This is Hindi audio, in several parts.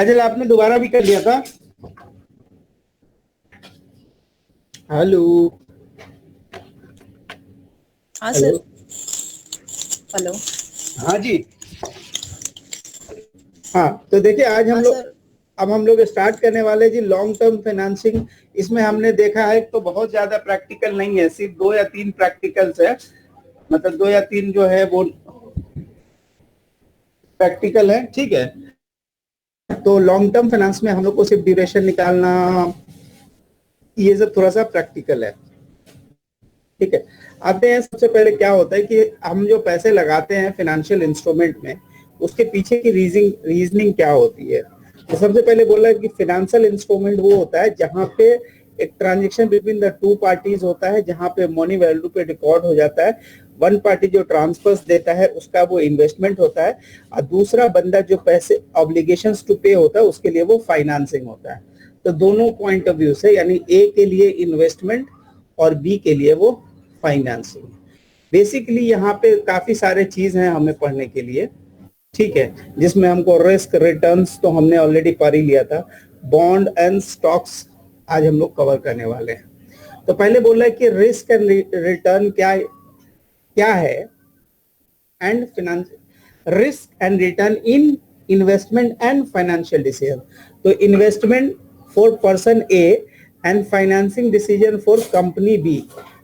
अजल आपने दोबारा भी कर लिया था। हेलो। हाँ सर। हेलो। हाँ जी। हाँ तो देखिए आज हम लोग अब हम लोग स्टार्ट करने वाले जी लॉन्ग टर्म फाइनेंसिंग। इसमें हमने देखा है तो बहुत ज्यादा प्रैक्टिकल नहीं है, सिर्फ 2 या 3 प्रैक्टिकल्स है, मतलब 2 या 3 जो है वो प्रैक्टिकल है। ठीक है, तो लॉन्ग टर्म फाइनेंस में हम लोग को सिर्फ ड्यूरेशन निकालना, ये सब थोड़ा सा प्रैक्टिकल है। ठीक है, आते हैं सबसे पहले क्या होता है कि हम जो पैसे लगाते हैं फाइनेंशियल इंस्ट्रूमेंट में, उसके पीछे की रीजनिंग क्या होती है। तो सबसे पहले बोला कि फाइनेंशियल इंस्ट्रूमेंट वो होता है जहां पे एक transaction between the two parties होता है, जहां पे मनी वैल्यू पे रिकॉर्ड हो जाता है। वन पार्टी जो ट्रांसफर्स देता है उसका वो इन्वेस्टमेंट होता है, और दूसरा बंदा जो पैसे ऑब्लिगेशंस टू पे होता है उसके लिए वो फाइनेंसिंग होता है। तो दोनों पॉइंट ऑफ व्यू से, यानी ए के लिए इन्वेस्टमेंट और बी के लिए वो फाइनेंसिंग। बेसिकली यहाँ पे काफी सारे चीज हैं हमें पढ़ने के लिए। ठीक है, जिसमें हमको रिस्क रिटर्न्स तो हमने ऑलरेडी पढ़ ही लिया था, बॉन्ड एंड स्टॉक्स आज हम लोग कवर करने वाले हैं। तो पहले बोला है कि रिस्क एंड रिटर्न क्या है, and finance risk and return in investment and financial decision. तो investment for person A and financing decision for company B.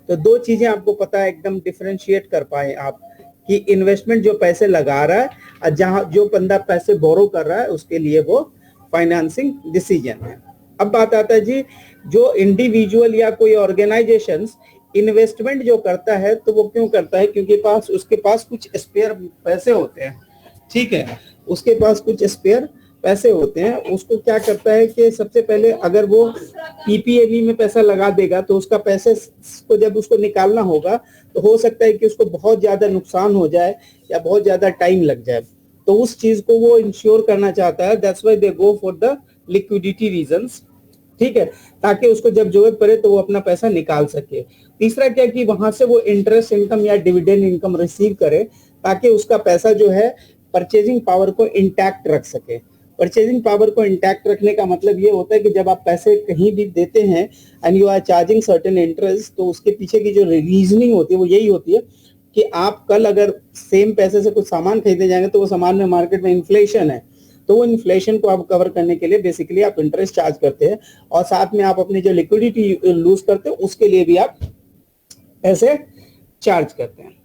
तो दो चीजें आपको पता है, एकदम डिफरेंशिएट कर पाए आप कि इन्वेस्टमेंट जो पैसे लगा रहा है और जहां जो बंदा पैसे बोरो कर रहा है उसके लिए वो फाइनेंसिंग डिसीजन है। अब बात आता है जी, जो इंडिविजुअल या कोई ऑर्गेनाइजेशंस इन्वेस्टमेंट जो करता है तो वो क्यों करता है, क्योंकि उसके पास कुछ स्पेयर पैसे होते हैं। ठीक है, उसके पास कुछ स्पेयर पैसे होते हैं। उसको क्या करता है कि सबसे पहले अगर वो पीपीएमई में पैसा लगा देगा तो उसका पैसे को जब उसको निकालना होगा तो हो सकता है कि उसको बहुत ज्यादा नुकसान हो जाए या बहुत ज्यादा टाइम लग जाए। तो उस चीज को वो इंश्योर करना चाहता है, that's why they go for the liquidity reasons. ठीक है, ताकि उसको जब जरूरत पड़े तो वो अपना पैसा निकाल सके। तीसरा क्या कि वहां से वो इंटरेस्ट इनकम या डिविडेंड इनकम रिसीव करे, ताकि उसका पैसा जो है परचेजिंग पावर को इंटैक्ट रख सके। परचेजिंग पावर को इंटैक्ट रखने का मतलब ये होता है कि जब आप पैसे कहीं भी देते हैं and you are charging certain interest, तो उसके पीछे की जो रीजनिंग होती है वो यही होती है कि आप कल अगर सेम पैसे से कुछ सामान खरीदने जाएंगे तो वो सामान में मार्केट में इन्फ्लेशन है, तो वो इन्फ्लेशन को आप कवर करने के लिए बेसिकली आप इंटरेस्ट चार्ज करते हैं, और साथ में आप अपनी जो लिक्विडिटी लूज करते हैं उसके लिए भी आप पैसे चार्ज करते हैं।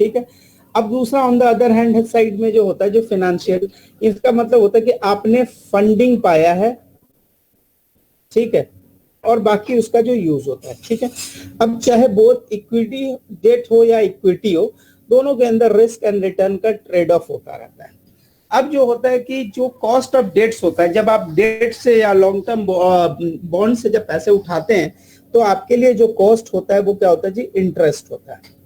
ठीक है, अब दूसरा on the other hand side में जो होता है जो फाइनेंशियल, इसका मतलब होता है कि आपने फंडिंग पाया है। ठीक है, और बाकी उसका जो यूज होता है। ठीक है, अब चाहे बोथ इक्विटी डेट हो या इक्विटी हो, दोनों के अंदर रिस्क एंड रिटर्न का ट्रेड ऑफ होता रहता है। अब जो होता है कि जो कॉस्ट ऑफ डेट्स होता है, जब आप डेट से या लॉन्ग टर्म बॉन्ड से जब पैसे उठाते हैं तो आपके लिए जो कॉस्ट होता है वो क्या होता है जी, इंटरेस्ट होता है।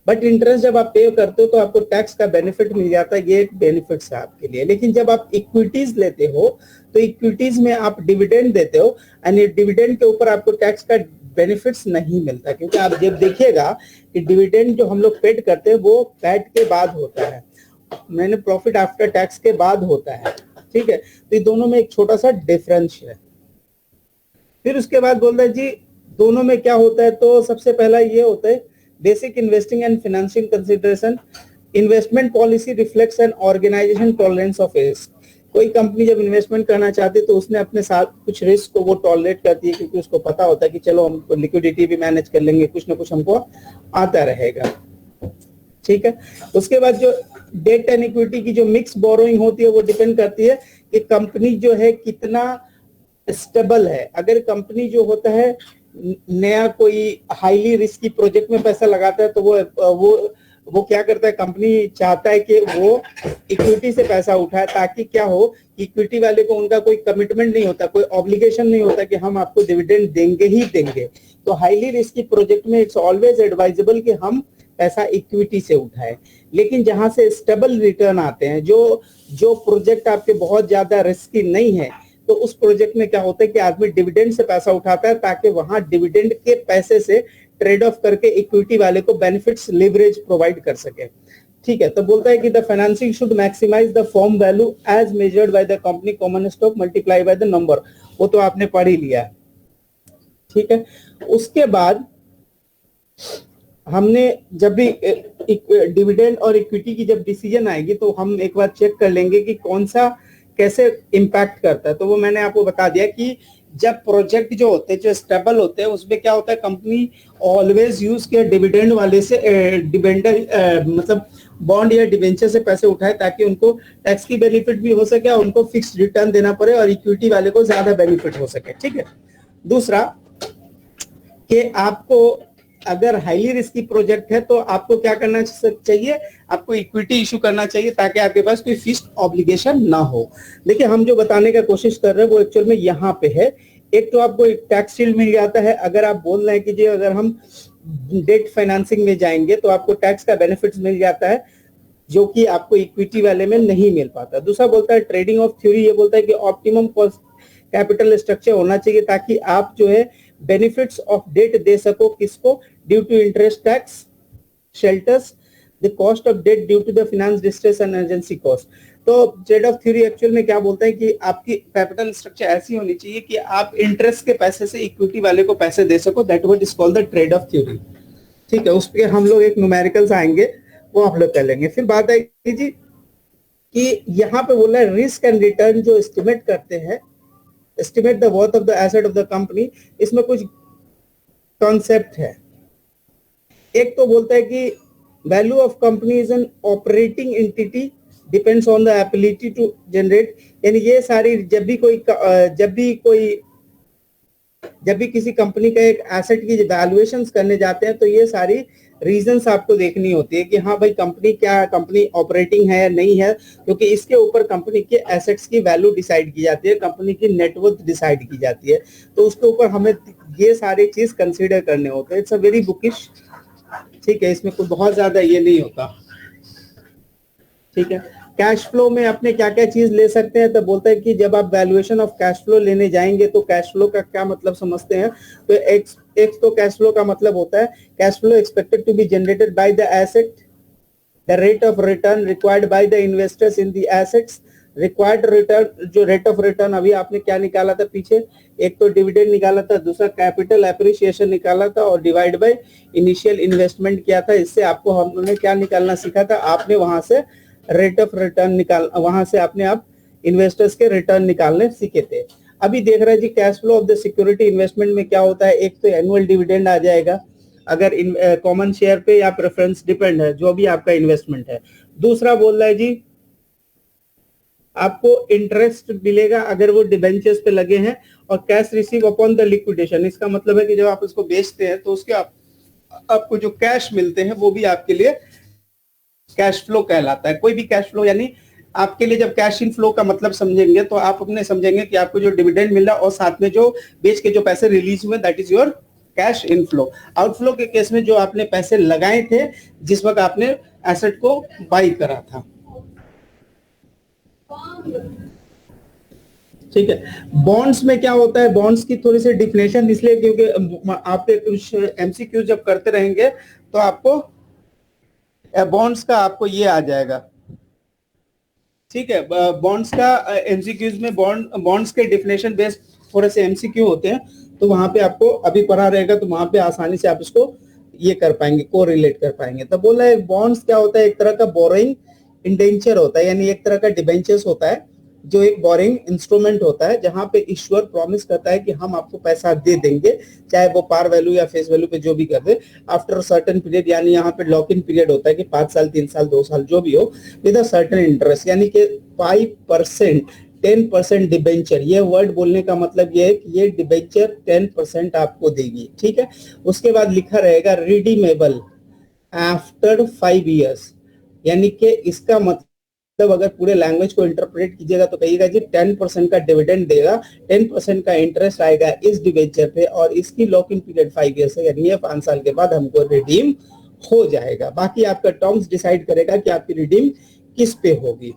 बट इंटरेस्ट जब आप पे करते हो तो आपको टैक्स का बेनिफिट मिल जाता है, ये एक बेनिफिट्स है आपके लिए। लेकिन जब आप इक्विटीज लेते हो तो इक्विटीज में आप डिविडेंड देते हो, एंड ये डिविडेंड के ऊपर आपको टैक्स का बेनिफिट्स नहीं मिलता, क्योंकि आप जब देखिएगा कि डिविडेंड जो हम लोग पेड करते हैं वो पैट के बाद होता है, मैंने प्रॉफिट आफ्टर टैक्स के बाद होता है। ठीक है, तो ये दोनों में एक छोटा सा डिफरेंस है। फिर उसके बाद बोलते हैं जी दोनों में क्या होता है, तो सबसे पहला ये होता है basic investing and financing consideration. Investment policy reflects an organization tolerance of risk. कोई कंपनी जब इन्वेस्टमेंट करना चाहती है तो उसने अपने साथ कुछ रिस्क को वो टॉलरेट करती है, क्योंकि उसको पता होता है कि चलो हम लिक्विडिटी भी मैनेज कर लेंगे, कुछ ना कुछ हमको आता रहेगा। ठीक है, उसके बाद जो डेट एंड इक्विटी की जो मिक्स बोरोइंग होती है वो डिपेंड करती है कि कंपनी जो है कितना स्टेबल है। अगर कंपनी जो होता है नया कोई हाईली रिस्की प्रोजेक्ट में पैसा लगाता है तो वो क्या करता है, कंपनी चाहता है कि वो इक्विटी से पैसा उठाए, ताकि क्या हो, इक्विटी वाले को उनका कोई कमिटमेंट नहीं होता, कोई ऑब्लिगेशन नहीं होता कि हम आपको डिविडेंड देंगे ही देंगे। तो हाईली रिस्की प्रोजेक्ट में इट्स ऑलवेज एडवाइजेबल कि हम पैसा इक्विटी से उठाए। लेकिन जहां से स्टेबल रिटर्न आते हैं, जो प्रोजेक्ट आपके बहुत ज्यादा रिस्की नहीं है, तो उस प्रोजेक्ट में क्या होता है कि आदमी डिविडेंड से पैसा उठाता है, ताकि वहां डिविडेंड के पैसे से ट्रेड ऑफ करके इक्विटी वाले को बेनिफिट्स लिवरेज प्रोवाइड कर सके। ठीक है, तो बोलता है कि the financing should maximise the firm value as measured by the company common stock multiply by the number, वो तो आपने पढ़ ही लिया है। ठीक है, उसके बाद हमने जब भी डिविडेंड और इक्विटी की जब डिसीजन आएगी तो हम एक बार चेक कर लेंगे कि कौन सा कैसे इम्पैक्ट करता है। तो वो मैंने आपको बता दिया कि जब प्रोजेक्ट जो होते हैं जो स्टेबल होते हैं उसमें क्या होता है, कंपनी ऑलवेज यूज किया डिविडेंड वाले से डिविडेंड मतलब बॉन्ड या डिवेंचर से पैसे उठाए ताकि उनको टैक्स की बेनिफिट भी हो सके और उनको फिक्स रिटर्न देना पड़े और इक्विटी वाले को ज्यादा बेनिफिट हो सके। ठीक है, दूसरा कि आपको अगर हाईली रिस्की प्रोजेक्ट है तो आपको क्या करना चाहिए, आपको इक्विटी इशू करना चाहिए ताकि आपके पास कोई फिक्स्ड ऑब्लिगेशन ना हो। देखिए हम जो बताने का कोशिश कर रहे हैं वो एक्चुअल में यहाँ पे है। एक तो आपको एक टैक्स शील्ड मिल जाता है, अगर आप बोल रहे हैं कि जी अगर हम डेट फाइनेंसिंग में जाएंगे तो आपको टैक्स का बेनिफिट मिल जाता है जो कि आपको इक्विटी वाले में नहीं मिल पाता। दूसरा बोलता है ट्रेडिंग ऑफ थ्योरी, ये बोलता है कि ऑप्टिमम कॉस्ट कैपिटल स्ट्रक्चर होना चाहिए ताकि आप जो है बेनिफिट्स ऑफ डेट दे सको किसको, due to interest tax shelters the cost of debt due to the finance distress and emergency cost. तो ट्रेड ऑफ थ्योरी एक्चुअल में क्या बोलता है कि आपकी कैपिटल स्ट्रक्चर ऐसी होनी चाहिए कि आप इंटरेस्ट के पैसे से इक्विटी वाले को पैसे दे सको, that what is called the trade off theory. ठीक है, उस पर हम लोग एक न्यूमेरिकल्स आएंगे वो हम लोग कर लेंगे। फिर बात आएगी जी कि यहाँ पे बोला है रिस्क एंड रिटर्न जो एस्टिमेट करते हैं, estimate the worth of the asset of the company, इसमें कुछ कॉन्सेप्ट है। एक तो बोलता है कि value of company is an operating entity depends on the ability to generate, यानी ये सारी जब भी किसी कंपनी का एक एसेट की वैल्यूएशंस करने जाते हैं तो ये सारी रीजंस आपको देखनी होती है कि हाँ भाई कंपनी ऑपरेटिंग है या नहीं है, क्योंकि इसके ऊपर कंपनी के एसेट्स की वैल्यू डिसाइड की जाती है, कंपनी की नेटवर्थ डिसाइड की जाती है। तो उसके ऊपर हमें ये सारी चीज कंसीडर करने होते हैं। It's a very bookish. ठीक है, इसमें कोई बहुत ज्यादा ये नहीं होता। ठीक है, कैश फ्लो में अपने क्या क्या चीज ले सकते हैं, तो बोलता है कि जब आप वैल्यूएशन ऑफ कैश फ्लो लेने जाएंगे तो कैश फ्लो का क्या मतलब समझते हैं। तो एक तो कैश फ्लो का मतलब होता है cash flow expected to be generated by the asset, the rate of return required by the investors in the assets, required return, जो रेट ऑफ रिटर्न अभी आपने क्या निकाला था पीछे, एक तो डिविडेंड निकाला था, दूसरा कैपिटल एप्रिसिएशन निकाला था और डिवाइड बाय इनिशियल इन्वेस्टमेंट किया था। इससे आपको हमने क्या निकालना सीखा था, आपने वहां से रेट ऑफ रिटर्न वहां से आपने आप इन्वेस्टर्स के रिटर्न निकालने सीखे थे। अभी देख रहे हैं जी cash flow of the security investment में क्या होता है, एक तो एनुअल डिविडेंड आ जाएगा अगर कॉमन शेयर पे या प्रेफरेंस डिपेंड है जो भी आपका इन्वेस्टमेंट है। दूसरा बोल रहा है जी आपको इंटरेस्ट मिलेगा अगर वो डिबेंचर्स पे लगे हैं, और cash receive upon the liquidation, इसका मतलब है कि जब आप इसको बेचते हैं तो उसके आपको जो कैश मिलते हैं वो भी आपके लिए कैश फ्लो कहलाता है। कोई भी कैश फ्लो यानी आपके लिए जब कैश इन फ्लो का मतलब समझेंगे तो आप अपने समझेंगे कि आपको जो डिविडेंड मिल रहा है और साथ में जो बेच के जो पैसे रिलीज हुए that is your cash inflow. Outflow के केस में जो आपने पैसे लगाए थे जिस वक्त आपने एसेट को बाई करा था। ठीक है, बॉन्ड्स में क्या होता है, बॉन्ड्स की थोड़ी सी डिफिनेशन इसलिए क्योंकि आपके कुछ एमसीक्यू जब करते रहेंगे तो आपको बॉन्ड्स का आपको ये आ जाएगा। ठीक है, बॉन्ड्स का एमसीक्यूज में बॉन्ड्स के डिफिनेशन बेस्ड थोड़े से एमसीक्यू होते हैं, तो वहां पे आपको अभी पढ़ा रहेगा तो वहां पे आसानी से आप इसको ये कर पाएंगे, को रिलेट कर पाएंगे। तो बोला है बॉन्ड्स क्या होता है, एक तरह का बोरोइंग इंडेंचर होता है, यानी एक तरह का डिबेंचर्स होता है जो एक बोरिंग इंस्ट्रूमेंट होता है जहां पे इश्यूअर प्रॉमिस करता है कि हम आपको पैसा दे देंगे, चाहे वो पार वैल्यू या फेस वैल्यू पे जो भी कर दे, आफ्टर सर्टेन पीरियड, यानी यहाँ पे लॉक इन पीरियड होता है कि 5 साल 3 साल 2 साल जो भी हो, विद अ सर्टेन इंटरेस्ट, यानी कि 5% 10% डिबेंचर। ये वर्ड बोलने का मतलब ये है कि ये डिबेंचर 10% आपको देगी। ठीक है, उसके बाद लिखा रहेगा रिडीमेबल आफ्टर 5 ईयर्स, यानी कि इसका मतलब अगर पूरे लैंग्वेज को इंटरप्रेट कीजिएगा तो कहिएगा जी 10% का डिविडेंड देगा, 10% का इंटरेस्ट आएगा इस डिबेंचर पे और इसकी लॉक इन पीरियड 5 ईयर्स है, यानी 5 साल के बाद हमको रिडीम हो जाएगा। बाकी आपका टर्म्स डिसाइड करेगा कि आपकी रिडीम किस पे होगी।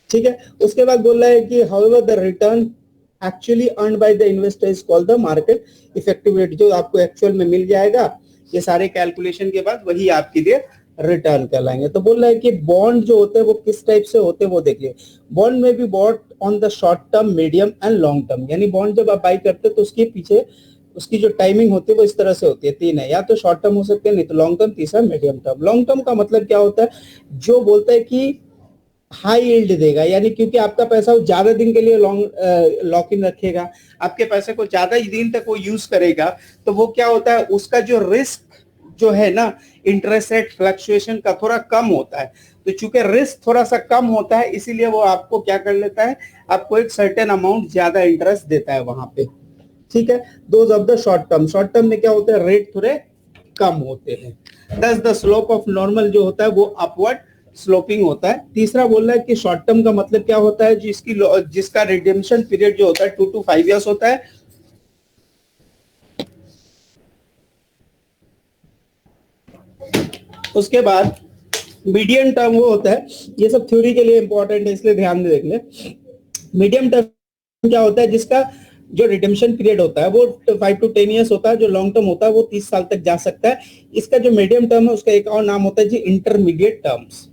ठीक है, उसके बाद बोल रहा है कि however the return actually earn by the investor is called the market effective rate, जो आपको एक्चुअल में मिल जाएगा ये सारे कैलकुलेशन के बाद वही आपके लिए रिटर्न कहलाएंगे। तो बोल रहा है कि बॉन्ड जो होते हैं वो किस टाइप से होते हैं वो देखिए। बॉन्ड में भी bought on the short term, medium and long term, यानी बॉन्ड जब आप बाई करते हैं तो उसके पीछे उसकी जो टाइमिंग होती है वो इस तरह से होती है, तीन है, या तो शॉर्ट टर्म हो सकते हैं, नहीं तो लॉन्ग टर्म, तीसरा मीडियम टर्म। लॉन्ग टर्म का मतलब क्या होता है, जो बोलता है कि हाई यील्ड देगा, यानी क्योंकि आपका पैसा वो ज्यादा दिन के लिए लॉन्ग लॉक इन रखेगा, आपके पैसे को ज्यादा ही दिन तक वो यूज करेगा, तो वो क्या होता है, उसका जो रिस्क जो है ना इंटरेस्ट रेट फ्लक्चुएशन का थोड़ा कम होता है। तो चूंकि रिस्क थोड़ा सा कम होता है इसीलिए वो आपको क्या कर लेता है, आपको एक सर्टेन अमाउंट ज्यादा इंटरेस्ट देता है वहां पे। ठीक है, those of the short term. Short term में क्या होता है, रेट थोड़े कम होते हैं। दस द स्लोप ऑफ नॉर्मल जो होता है वो अपवर्ड स्लोपिंग होता है। तीसरा बोल रहा है कि शॉर्ट टर्म का मतलब क्या होता है, जिसका रिडेम्पशन पीरियड जो होता है 2 to 5 years होता है। उसके बाद मीडियम टर्म वो होता है, ये सब थ्योरी के लिए इंपॉर्टेंट है इसलिए ध्यान में देख ले। मीडियम टर्म क्या होता है, जिसका जो रिडेम्पशन पीरियड होता है वो 5 to 10 years होता है। जो लॉन्ग टर्म होता है वो 30 साल तक जा सकता है। इसका जो मीडियम टर्म है उसका एक और नाम होता है जी इंटरमीडिएट टर्म्स।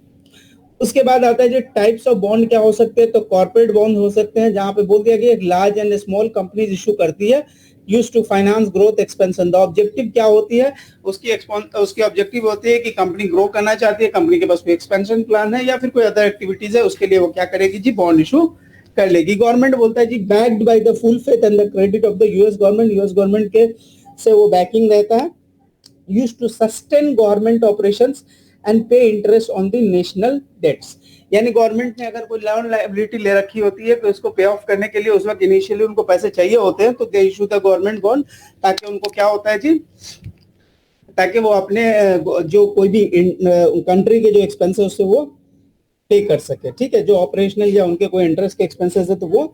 उसके बाद आता है जो टाइप्स ऑफ बॉन्ड क्या हो सकते हैं, तो कॉर्पोरेट बॉन्ड हो सकते हैं, जहां पे बोल दिया गया large and small companies issue करती है, used to finance growth expansion. The objective क्या होती है, उसकी ऑब्जेक्टिव होती है कि कंपनी ग्रो करना चाहती है, कंपनी के पास कोई एक्सपेंशन प्लान है या फिर कोई अदर एक्टिविटीज है, उसके लिए वो क्या करेगी जी, बॉन्ड इशू कर लेगी। गवर्नमेंट बोलता है जी backed by the full faith and the credit of the US government. US government के से वो बैकिंग रहता है, used to sustain government operations and pay interest on the national debts. यानी गवर्नमेंट ने अगर कोई लोन लायबिलिटी ले रखी होती है तो इसको पे ऑफ करने के लिए उस वक्त इनिशियली उनको पैसे चाहिए होते हैं, तो they issue the government bond, ताकि उनको क्या होता है जी, ताकि वो अपने जो कोई भी कंट्री के जो एक्सपेंसेस है उससे वो पे कर सके। ठीक है, जो ऑपरेशनल या उनके कोई इंटरेस्ट के एक्सपेंसेस है तो वो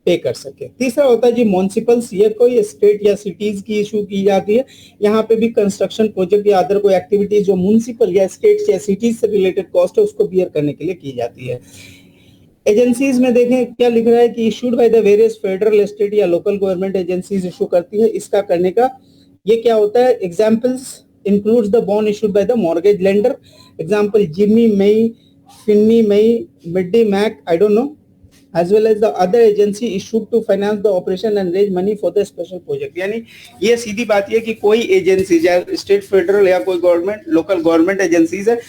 पे कर सके। तीसरा होता है जी म्युनिसिपल्स, ये कोई स्टेट या सिटीज की इशू की जाती है। यहाँ पे भी कंस्ट्रक्शन प्रोजेक्ट या अदर कोई एक्टिविटीज जो म्युनिसिपल या स्टेट या सिटीज से रिलेटेड कॉस्ट है उसको बियर करने के लिए की जाती है। एजेंसीज में देखें क्या लिख रहा है कि issued by the various federal, state या लोकल गवर्नमेंट एजेंसीज इशू करती है। इसका करने का ये क्या होता है, examples includes the bond issued by the mortgage lender, example Ginnie Mae, Fannie Mae, मिड्डी Mac, I don't know, as well as the other agency issued to finance the operation and raise money for the special project। यानी ये सीधी बात ये कि कोई एजेंसी चाहे स्टेट, फेडरल या कोई गवर्नमेंट, लोकल गवर्नमेंट एजेंसीज है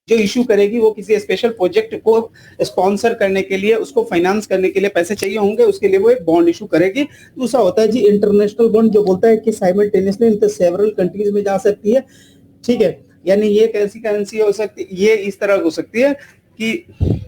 जो इशू करेगी, वो किसी स्पेशल प्रोजेक्ट को स्पॉन्सर करने के लिए, उसको फाइनेंस करने के लिए पैसे चाहिए होंगे, उसके लिए वो एक बॉन्ड इशू करेगी। दूसरा होता है जी इंटरनेशनल बॉन्ड, जो बोलता है कि साइमल्टेनियसली इन सेवरल कंट्रीज में जा सकती है। ठीक है, यानी ये कैसी करेंसी हो सकती है, ये इस तरह हो सकती है कि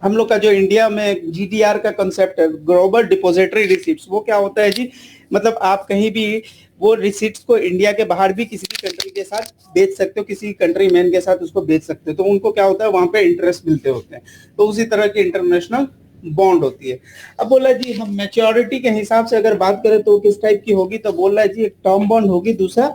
हम लोग का जो इंडिया में जीडीआर का कंसेप्ट है, ग्लोबल डिपॉजिटरी रिसीट्स, वो क्या होता है जी, मतलब आप कहीं भी वो रिसीट्स को इंडिया के बाहर भी किसी भी कंट्री के साथ बेच सकते हो, किसी कंट्री मैन के साथ उसको बेच सकते हो, तो उनको क्या होता है वहां पे इंटरेस्ट मिलते होते हैं। तो उसी तरह की इंटरनेशनल बॉन्ड होती है। अब बोला जी हम मैच्योरिटी के हिसाब से अगर बात करें तो किस टाइप की होगी, तो बोल रहा है जी एक टर्म बॉन्ड होगी, दूसरा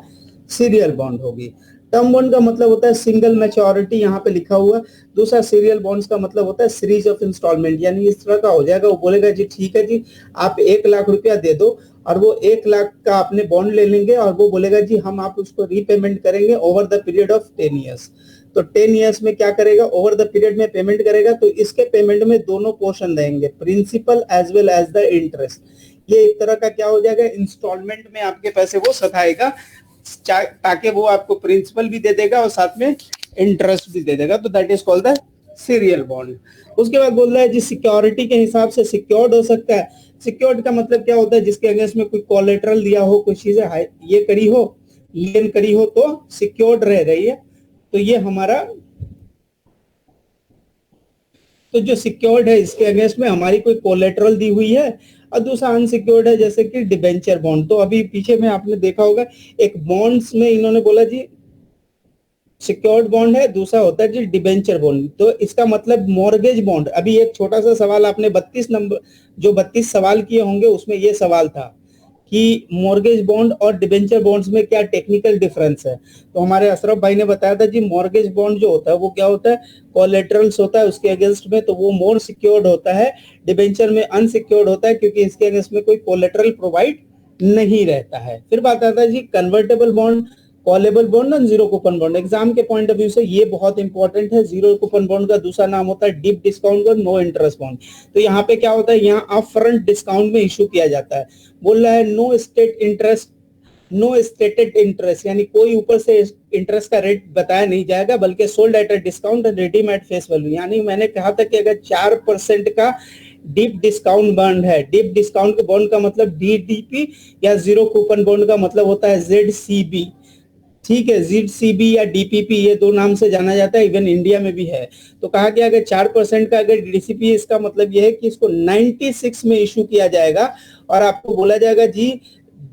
सीरियल बॉन्ड होगी। टर्म बॉन्ड का मतलब होता है सिंगल मैच्योरिटी, यहाँ पे लिखा हुआ। दूसरा सीरियल बॉन्ड्स का मतलब होता है सीरीज ऑफ इंस्टॉलमेंट, यानी इस तरह का हो जाएगा, वो बोलेगा जी ठीक है जी आप 1 लाख रुपया दे दो, और वो 1 लाख का अपने बॉन्ड ले लेंगे, और वो बोलेगा जी हम आप उसको रीपेमेंट करेंगे over the period of 10 years। तो 10 years में क्या करेगा, ओवर द पीरियड में पेमेंट करेगा। तो इसके पेमेंट में दोनों पोर्शन देंगे, principal as well as the interest. ये एक तरह का क्या हो जाएगा, इंस्टॉलमेंट में आपके पैसे वो सधाएगा, ताकि वो आपको प्रिंसिपल भी दे देगा और साथ में इंटरेस्ट भी दे देगा। तो that is called the serial bond. उसके बाद बोल रहा है जी सिक्योरिटी के हिसाब से सिक्योर्ड हो सकता है। सिक्योर्ड का मतलब क्या होता है, जिसके अगेंस्ट में कोई कोलेटरल दिया हो, कोई चीजें ये करी हो, लेन करी हो, तो सिक्योर्ड रह रही है। तो ये हमारा, तो जो सिक्योर्ड है इसके अगेंस्ट में हमारी कोई कोलेटरल दी हुई है, और दूसरा अनसिक्योर्ड है जैसे कि डिबेंचर बॉन्ड। तो अभी पीछे में आपने देखा होगा एक बॉन्ड्स में इन्होंने बोला जी सिक्योर्ड बॉन्ड है, दूसरा होता है जी डिबेंचर बॉन्ड। तो इसका मतलब मॉर्गेज बॉन्ड। अभी एक छोटा सा सवाल आपने 32 सवाल किए होंगे उसमें ये सवाल था कि मॉर्गेज बॉन्ड और डिबेंचर बॉन्ड्स में क्या टेक्निकल डिफरेंस है। तो हमारे अशरफ भाई ने बताया था जी मॉर्गेज बॉन्ड जो होता है वो क्या होता है, कोलेटरल्स होता है उसके अगेंस्ट में, तो वो मोर सिक्योर्ड होता है। डिबेंचर में अनसिक्योर्ड होता है क्योंकि इसके अगेंस्ट में कोई कोलेटरल प्रोवाइड नहीं रहता है। फिर बात आता है जी कन्वर्टेबल बॉन्ड। कॉलेबल बॉन्ड और जीरो कूपन बॉन्ड। एग्जाम के पॉइंट ऑफ व्यू से ये बहुत इंपॉर्टेंट है। जीरो कूपन बॉन्ड का दूसरा नाम होता है डीप डिस्काउंट और नो इंटरेस्ट बॉन्ड। तो यहाँ पे क्या होता है, यहाँ अप फ्रंट डिस्काउंट में इशू किया जाता है। बोल रहा है no state interest, no stated interest, यानी कोई ऊपर से इंटरेस्ट का रेट बताया नहीं जाएगा, बल्कि sold at a discount and redeem at face value. यानी मैंने कहा था कि अगर 4% का डीप डिस्काउंट बॉन्ड है, डीप डिस्काउंट के बॉन्ड का मतलब डीडीपी, या जीरो कूपन बॉन्ड का मतलब होता है जेडसीबी। ठीक है, जेडसीबी या डीपीपी ये दो नाम से जाना जाता है, इवन इंडिया में भी है। तो कहा गया अगर 4% का अगर डीसीपी, इसका मतलब यह है कि इसको 96 में इशू किया जाएगा और आपको बोला जाएगा जी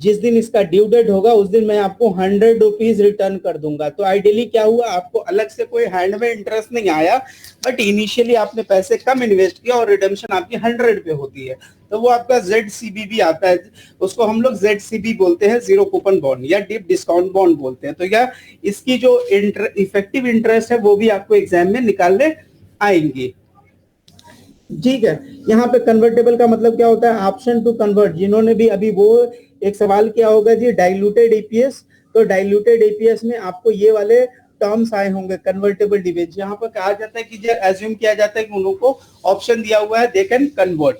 जिस दिन इसका ड्यू डेट होगा उस दिन मैं आपको 100 रुपीज रिटर्न कर दूंगा। तो आइडियली क्या हुआ, आपको अलग से कोई हैंड में इंटरेस्ट नहीं आया, बट इनिशियली आपने पैसे कम इन्वेस्ट किया और रिडम्पशन आपकी 100 पे होती है, तो वो आपका ZCB आता है। उसको हम लोग ZCB बोलते हैं, जीरो कूपन बॉन्ड या डीप डिस्काउंट बॉन्ड बोलते हैं। तो या इसकी जो इफेक्टिव इंटरेस्ट है वो भी आपको एग्जाम में निकालने आएंगी। ठीक है, यहाँ पे कन्वर्टेबल का मतलब क्या होता है, ऑप्शन टू कन्वर्ट। जिन्होंने भी अभी वो एक सवाल किया होगा जी डाइल्यूटेड एपीएस, तो डाइल्यूटेड एपीएस में आपको ये वाले टर्म्स आए होंगे, कन्वर्टेबल डिबेंचर। यहाँ पर कहा जाता है कि जो एज्यूम किया जाता है कि उन लोगों को ऑप्शन दिया हुआ है दे कैन कन्वर्ट।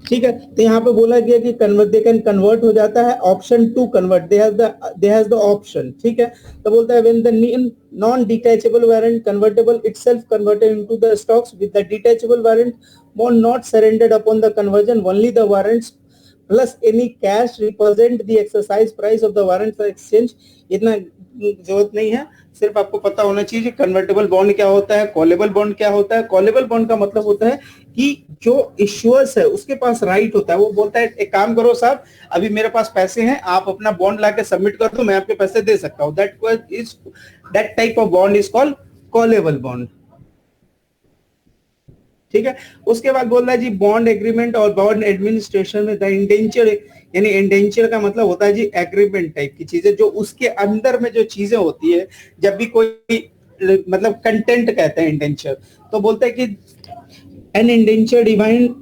ठीक है, तो यहाँ पे बोला गया कि कन्वर्ट, दे कैन कन्वर्ट हो जाता है, option to convert, they has the option. ठीक है, तो बोलता है when the non detachable warrant convertible itself converted into the stocks with the detachable warrant bond not surrendered upon the conversion, only the warrants plus any cash represent the exercise price of the warrant for exchange. इतना जरूरत नहीं है, सिर्फ आपको पता होना चाहिए कन्वर्टेबल बॉन्ड क्या होता है, कॉलेबल बॉन्ड क्या होता है। कॉलेबल बॉन्ड का मतलब होता है कि जो इश्यूअर्स है उसके पास राइट होता है, वो बोलता है एक काम करो साहब, अभी मेरे पास पैसे हैं, आप अपना बॉन्ड लाके सबमिट कर दो, मैं आपके पैसे दे सकता हूं। That type of bond is called callable bond. ठीक है, उसके बाद बोल रहा है जी बॉन्ड एग्रीमेंट और बॉन्ड एडमिनिस्ट्रेशन में द इंडेंचर, यानी इंडेंचर का मतलब होता है जी एग्रीमेंट टाइप की चीजें, जो उसके अंदर में जो चीजें होती है, जब भी कोई मतलब कंटेंट कहते हैं इंडेंचर, तो बोलते हैं कि an indenture divine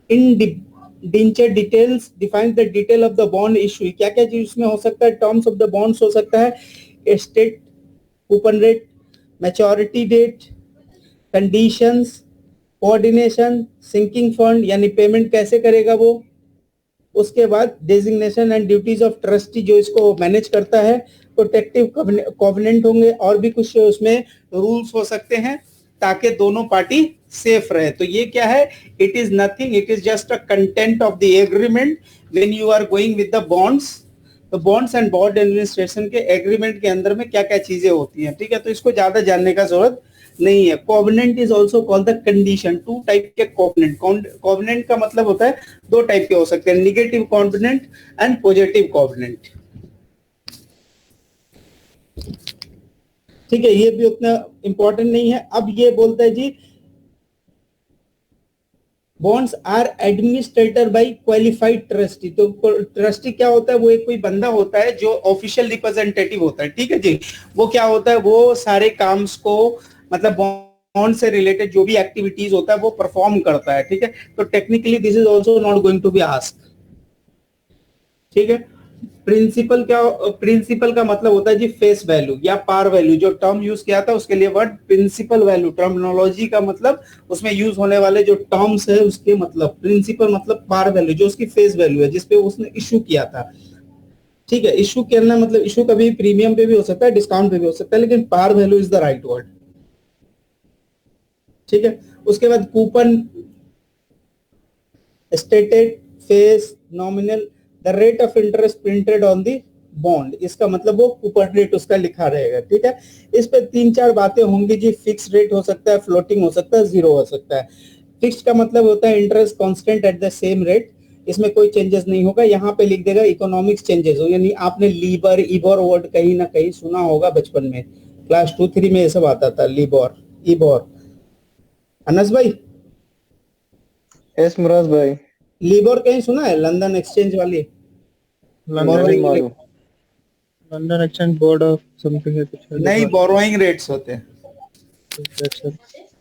indenture details define the detail of the bond issue. क्या क्या चीज उसमें हो सकता है, टर्म्स ऑफ द बॉन्ड्स हो सकता है, state coupon rate, maturity date, conditions, coordination, sinking fund यानी पेमेंट कैसे करेगा वो, उसके बाद designation and duties of trustee जो इसको मैनेज करता है, प्रोटेक्टिव कॉवेनेंट होंगे, और भी कुछ उसमें रूल्स हो सकते हैं ताकि दोनों पार्टी सेफ रहे। तो ये क्या है, it is nothing, it is just a content of the agreement when you are going with the bonds. तो बॉन्ड्स एंड बॉन्ड एडमिनिस्ट्रेशन के एग्रीमेंट के अंदर में क्या क्या चीजें होती हैं। ठीक है, तो इसको ज्यादा जानने का जरूरत नहीं है। Covenant is also called the condition. Two type के कोवेनेंट, कोवेनेंट का मतलब होता है दो टाइप के हो सकते हैं, negative covenant and positive covenant. ठीक है, ये भी उतना इंपॉर्टेंट नहीं है। अब ये बोलता है जी bonds are administrator by qualified trustee. तो ट्रस्टी क्या होता है, वो एक कोई बंदा होता है जो ऑफिशियल रिप्रेजेंटेटिव होता है। ठीक है जी, वो क्या होता है, वो सारे काम्स को मतलब बॉन्ड से रिलेटेड जो भी एक्टिविटीज होता है वो परफॉर्म करता है। ठीक है, तो technically this is also not going to be asked. ठीक है, प्रिंसिपल क्या, प्रिंसिपल का मतलब होता है जी फेस वैल्यू या पार वैल्यू। जो टर्म यूज किया था उसके लिए वर्ड प्रिंसिपल वैल्यू, टर्मिनोलॉजी का मतलब उसमें यूज होने वाले जो टर्म्स है उसके मतलब प्रिंसिपल मतलब पार वैल्यू, जो उसकी फेस वैल्यू है जिसपे उसने इशू किया था। ठीक है, इशू करना मतलब इशू कभी प्रीमियम पे भी हो सकता है, डिस्काउंट पे भी हो सकता है, लेकिन par value is the right word. ठीक है, उसके बाद coupon, stated, face, nominal, the rate of interest printed on the bond, इसका मतलब वो कूपन रेट उसका लिखा रहेगा। ठीक है, इस पे तीन चार बातें होंगी जी, फिक्स रेट हो सकता है, फ्लोटिंग हो सकता है, जीरो हो सकता है। फिक्स का मतलब होता है interest constant eight the same rate, इसमें कोई चेंजेस नहीं होगा। यहाँ पे लिख देगा इकोनॉमिक्स चेंजेस हो, यानी आपने लीबर इबोर वर्ड कहीं ना कहीं सुना होगा बचपन में, क्लास 2-3 में ये सब आता था, लीबर इबोर। अनस भाई, एस मुराद भाई, लीबर कहीं सुना है, लंदन एक्सचेंज वाली, नहीं मालूम। London exchange board of something है कुछ है। नहीं, बोरोइंग रेट्स होते हैं। अच्छा,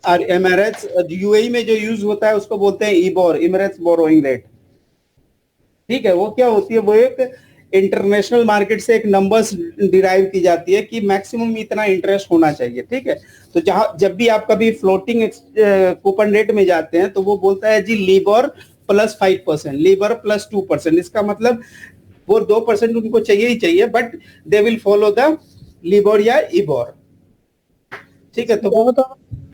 और एमआरएच यूएई में जो यूज होता है उसको बोलते हैं ईबोर, इमरेट्स बोरोइंग रेट। ठीक है, वो क्या होती है, वो एक इंटरनेशनल मार्केट से एक नंबर्स डिराइव की जाती है कि मैक्सिमम इतना इंटरेस्ट होना चाहिए, ठीक है। तो जब भी आप कभी फ्लोटिंग कूपन रेट में जाते हैं तो वो बोलता है जी लिबोर प्लस 5%, लिबोर प्लस 2%। इसका मतलब वो 2% उनको चाहिए ही चाहिए, but they will follow the LIBOR या इबोर, ठीक है। तो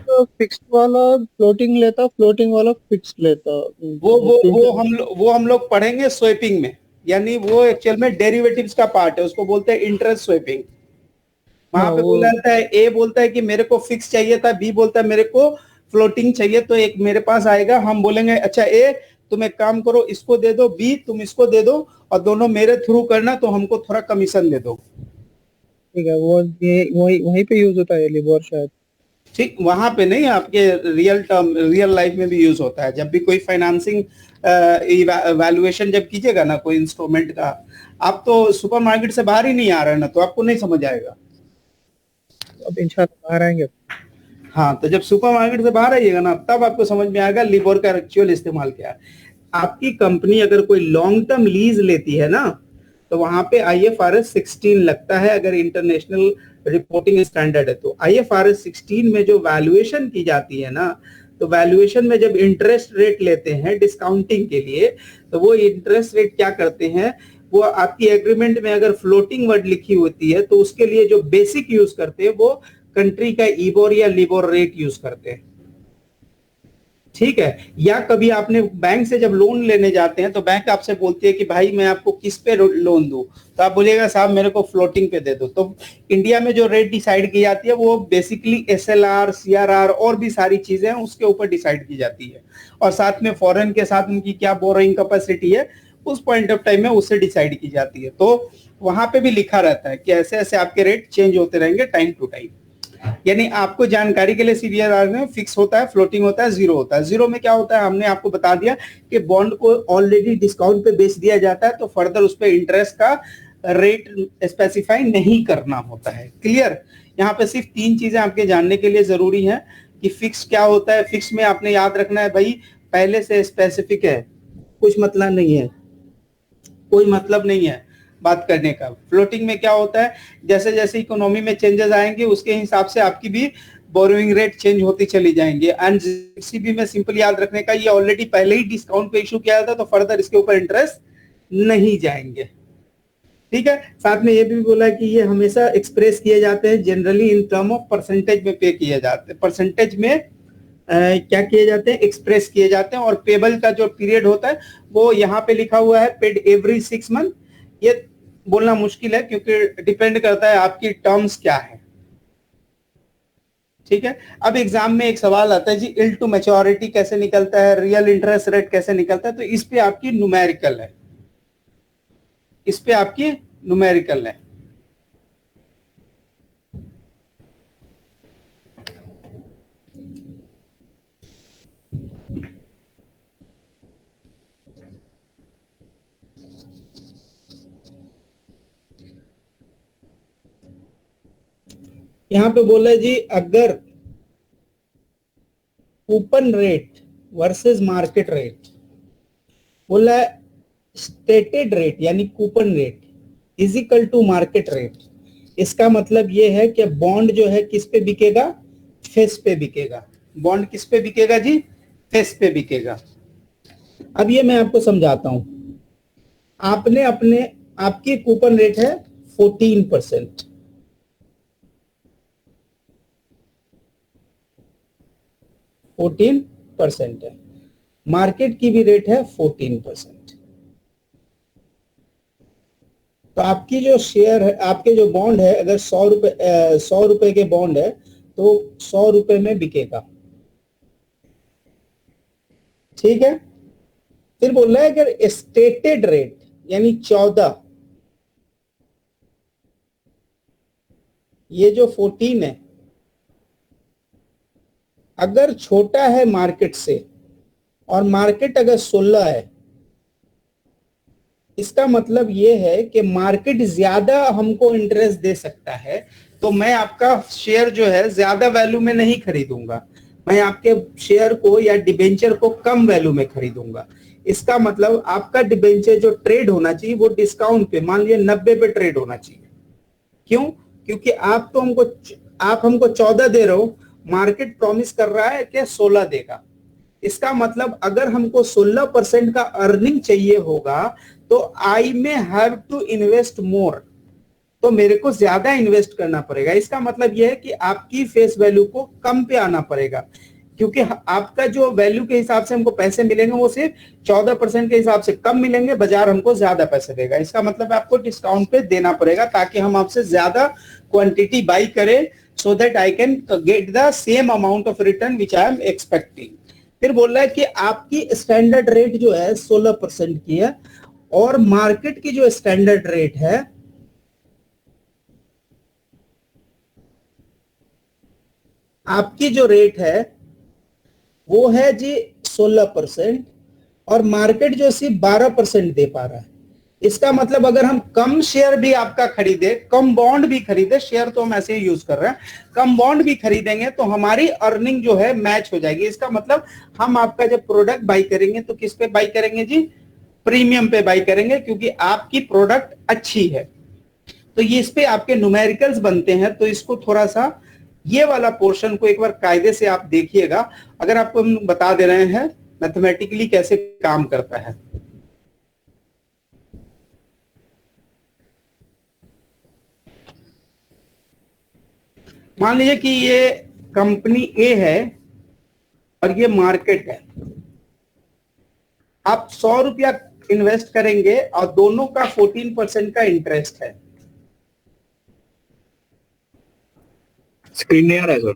तो फिक्स्ड वाला फ्लोटिंग लेता, फ्लोटिंग वाला फिक्स्ड लेता। वो हम लोग पढ़ेंगे स्वेपिंग में, यानी वो एक्चुअल में डेरिवेटिव्स का पार्ट है, उसको बोलते हैं इंटरेस्ट स्वेपिंग। वहां पे बोला जाता है, ए बोलता है कि मेरे को फिक्स चाहिए था, बी बोलता है मेरे को फ्लोटिंग चाहिए। तो एक मेरे पास आएगा, हम बोलेंगे अच्छा ए तुम एक काम करो इसको दे दो, बी तुम इसको दे दो, और दोनों मेरे थ्रू करना, तो हमको थोड़ा कमीशन दे दो, ठीक है। वो वहीं पे यूज होता है लिबोर शायद। ठीक। वहां पे नहीं, आपके रियल लाइफ में भी यूज होता है। जब भी कोई फाइनेंसिंग वैल्यूएशन जब कीजिएगा ना कोई इंस्ट्रूमेंट का, आप तो सुपरमार्केट से बाहर ही नहीं आ रहे ना, तो आपको नहीं समझ आएगा। अब इंशाल्लाह बाहर आएंगे। हाँ, तो जब सुपरमार्केट से बाहर आइएगा ना, तब आपको समझ में आएगा लिबोर का एक्चुअल इस्तेमाल क्या है। आपकी कंपनी अगर कोई लॉन्ग टर्म लीज लेती है ना, तो वहां पे IFRS 16 लगता है, अगर इंटरनेशनल रिपोर्टिंग स्टैंडर्ड है तो। IFRS 16 में जो वैल्यूएशन की जाती है ना, तो वैल्यूएशन में जब इंटरेस्ट रेट लेते हैं डिस्काउंटिंग के लिए, तो वो इंटरेस्ट रेट क्या करते हैं, वो आपकी एग्रीमेंट में अगर फ्लोटिंग वर्ड लिखी होती है तो उसके लिए जो बेसिक यूज करते हैं वो कंट्री का इबोर या लिबोर रेट यूज करते हैं, ठीक है। या कभी आपने बैंक से जब लोन लेने जाते हैं तो बैंक आपसे बोलती है कि भाई मैं आपको किस पे लोन दूं, तो आप बोलिएगा साहब मेरे को फ्लोटिंग पे दे दो। तो इंडिया में जो रेट डिसाइड की जाती है वो बेसिकली SLR, CRR और भी सारी चीजें हैं उसके ऊपर डिसाइड की जाती है, और साथ में फॉरेन के साथ उनकी क्या बोरोइंग कैपेसिटी है उस पॉइंट ऑफ टाइम में उससे डिसाइड की जाती है। तो वहां पे भी लिखा रहता है कि ऐसे ऐसे आपके रेट चेंज होते रहेंगे टाइम टू टाइम। यानी आपको जानकारी के लिए CVR में फिक्स होता है, फ्लोटिंग होता है, जीरो होता है। जीरो में क्या होता है, हमने आपको बता दिया कि बॉन्ड को ऑलरेडी डिस्काउंट पे बेच दिया जाता है, तो फर्दर उस पे इंटरेस्ट का रेट स्पेसिफाई नहीं करना होता है। क्लियर। यहाँ पे सिर्फ 3 चीजें आपके जानने के लिए जरूरी है कि फिक्स क्या होता है। फिक्स में आपने याद रखना है भाई पहले से स्पेसिफिक है, कुछ मतलब नहीं है, कोई मतलब नहीं है बात करने का। फ्लोटिंग में क्या होता है, जैसे जैसे इकोनॉमी में चेंजेस आएंगे उसके हिसाब से आपकी भी बोरोइंग रेट चेंज होती चली जाएंगे। एंड जीसीबी में सिंपल याद रखने का, ये ऑलरेडी पहले ही डिस्काउंट पे इशू किया था, तो फर्दर इसके ऊपर इंटरेस्ट नहीं जाएंगे, ठीक है। साथ में ये भी बोला कि ये हमेशा एक्सप्रेस किए जाते हैं generally in term of percentage में पे किए जाते हैं। परसेंटेज में क्या किए जाते हैं, एक्सप्रेस किए जाते हैं। और पेबल का जो पीरियड होता है वो यहाँ पे लिखा हुआ है पेड एवरी 6 मंथ। ये बोलना मुश्किल है क्योंकि डिपेंड करता है आपकी टर्म्स क्या है, ठीक है। अब एग्जाम में एक सवाल आता है जी इल्ड टू मैच्योरिटी कैसे निकलता है, रियल इंटरेस्ट रेट कैसे निकलता है, तो इस पे आपकी न्यूमेरिकल है, इस पे आपकी न्यूमेरिकल है। यहां पे बोला है जी अगर coupon rate versus market rate, बोला है स्टेटेड रेट यानी coupon rate is equal to market rate. इसका मतलब ये है कि बॉन्ड जो है किस पे बिकेगा, फेस पे बिकेगा। बॉन्ड किस पे बिकेगा जी, फेस पे बिकेगा। अब ये मैं आपको समझाता हूं। आपने अपने आपकी कूपन रेट है 14%, 14% है, मार्केट की भी रेट है 14%। तो आपकी जो शेयर है, आपके जो बॉन्ड है, अगर 100 रुपए के बॉन्ड है तो 100 रुपए में बिकेगा, ठीक है। फिर बोल रहा है अगर स्टेटेड रेट यानी 14, ये जो 14 है अगर छोटा है मार्केट से और मार्केट अगर 16 है, इसका मतलब ये है कि मार्केट ज्यादा हमको इंटरेस्ट दे सकता है, तो मैं आपका शेयर जो है ज्यादा वैल्यू में नहीं खरीदूंगा। मैं आपके शेयर को या डिबेंचर को कम वैल्यू में खरीदूंगा। इसका मतलब आपका डिबेंचर जो ट्रेड होना चाहिए वो डिस्काउंट पे, मान लीजिए 90 पे ट्रेड होना चाहिए। क्यों? क्योंकि आप हमको 14 दे रहे हो, मार्केट प्रॉमिस कर रहा है कि 16 देगा। इसका मतलब अगर हमको 16% का अर्निंग चाहिए होगा तो I may have to invest more, तो मेरे को ज्यादा इन्वेस्ट करना पड़ेगा। इसका मतलब यह है कि आपकी फेस वैल्यू को कम पे आना पड़ेगा, क्योंकि आपका जो वैल्यू के हिसाब से हमको पैसे मिलेंगे वो सिर्फ 14% के हिसाब से कम मिलेंगे, बाजार हमको ज्यादा पैसे देगा। इसका मतलब आपको डिस्काउंट पे देना पड़ेगा ताकि हम आपसे ज्यादा क्वांटिटी बाई करें, so that I can get the same amount of return which I am expecting. फिर बोल रहा है कि आपकी स्टैंडर्ड रेट जो है 16% की है और मार्केट की जो स्टैंडर्ड रेट है आपकी जो रेट है वो है जी 16% और मार्केट जो सिर्फ 12% दे पा रहा है। इसका मतलब अगर हम कम शेयर भी आपका खरीदे, कम बॉन्ड भी खरीदे, शेयर तो हम ऐसे ही यूज कर रहे हैं, कम बॉन्ड भी खरीदेंगे तो हमारी अर्निंग जो है मैच हो जाएगी। इसका मतलब हम आपका जब प्रोडक्ट बाई करेंगे तो किस पे बाई करेंगे जी? प्रीमियम पे बाई करेंगे, क्योंकि आपकी प्रोडक्ट अच्छी है। तो ये इस पे आपके न्यूमेरिकल्स बनते हैं। तो इसको थोड़ा सा ये वाला पोर्शन को एक बार कायदे से आप देखिएगा, अगर आपको हम बता दे रहे हैं मैथमेटिकली कैसे काम करता है। मान लीजिए कि ये कंपनी ए है और ये मार्केट है। आप 100 रुपया इन्वेस्ट करेंगे और दोनों का 14% का इंटरेस्ट है। स्क्रीन नहीं आ रहा है सर।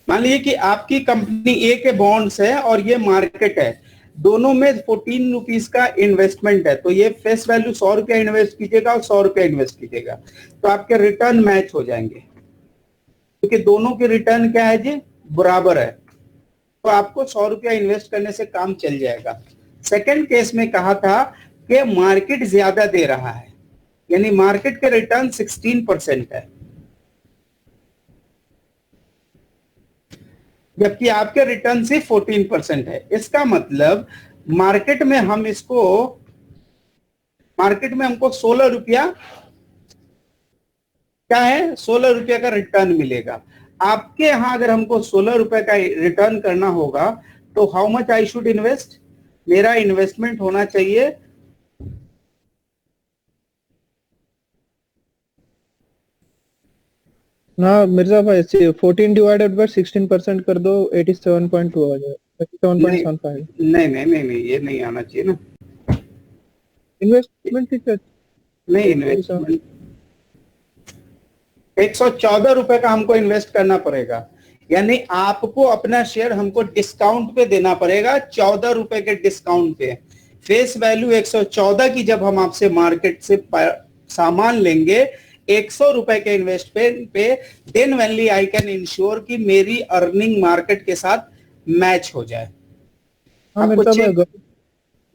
मान लीजिए कि आपकी कंपनी ए के बॉन्ड्स है और ये मार्केट है, दोनों में 14 रुपीज का इन्वेस्टमेंट है। तो ये फेस वैल्यू 100 रुपया इन्वेस्ट कीजिएगा और 100 रुपया इन्वेस्ट कीजिएगा तो आपके रिटर्न मैच हो जाएंगे, क्योंकि दोनों के रिटर्न क्या है जी? बराबर है। तो आपको 100 रुपया इन्वेस्ट करने से काम चल जाएगा। सेकंड केस में कहा था कि मार्केट ज्यादा दे रहा है, यानी मार्केट के रिटर्न 16% है, जबकि आपके रिटर्न से 14% है। इसका मतलब मार्केट में हमको 16 रुपया क्या है? 16 रुपया का रिटर्न मिलेगा। आपके यहां अगर हमको 16 रुपए का रिटर्न करना होगा तो how much I should invest? मेरा इन्वेस्टमेंट होना चाहिए ना मिर्जा भाई, 14 डिवाइडेड बाय 16% कर दो, 87.2 आ जाएगा, 87.75। नहीं, ये नहीं आना चाहिए ना। इन्वेस्टमेंट कितना? नहीं, इन्वेस्टमेंट 114 रुपए का हमको इन्वेस्ट करना पड़ेगा, यानी आपको अपना शेयर हमको डिस्काउंट पे देना पड़ेगा, 14 रुपए के डिस्काउंट पे। फेस वैल्यू 114 की जब हम आपसे मार्केट से सामान लेंगे 100 रुपए के इन्वेस्टमेंट पे, then only I can ensure कि मेरी अर्निंग मार्केट के साथ मैच हो जाए। हाँ मिर्जा भाई,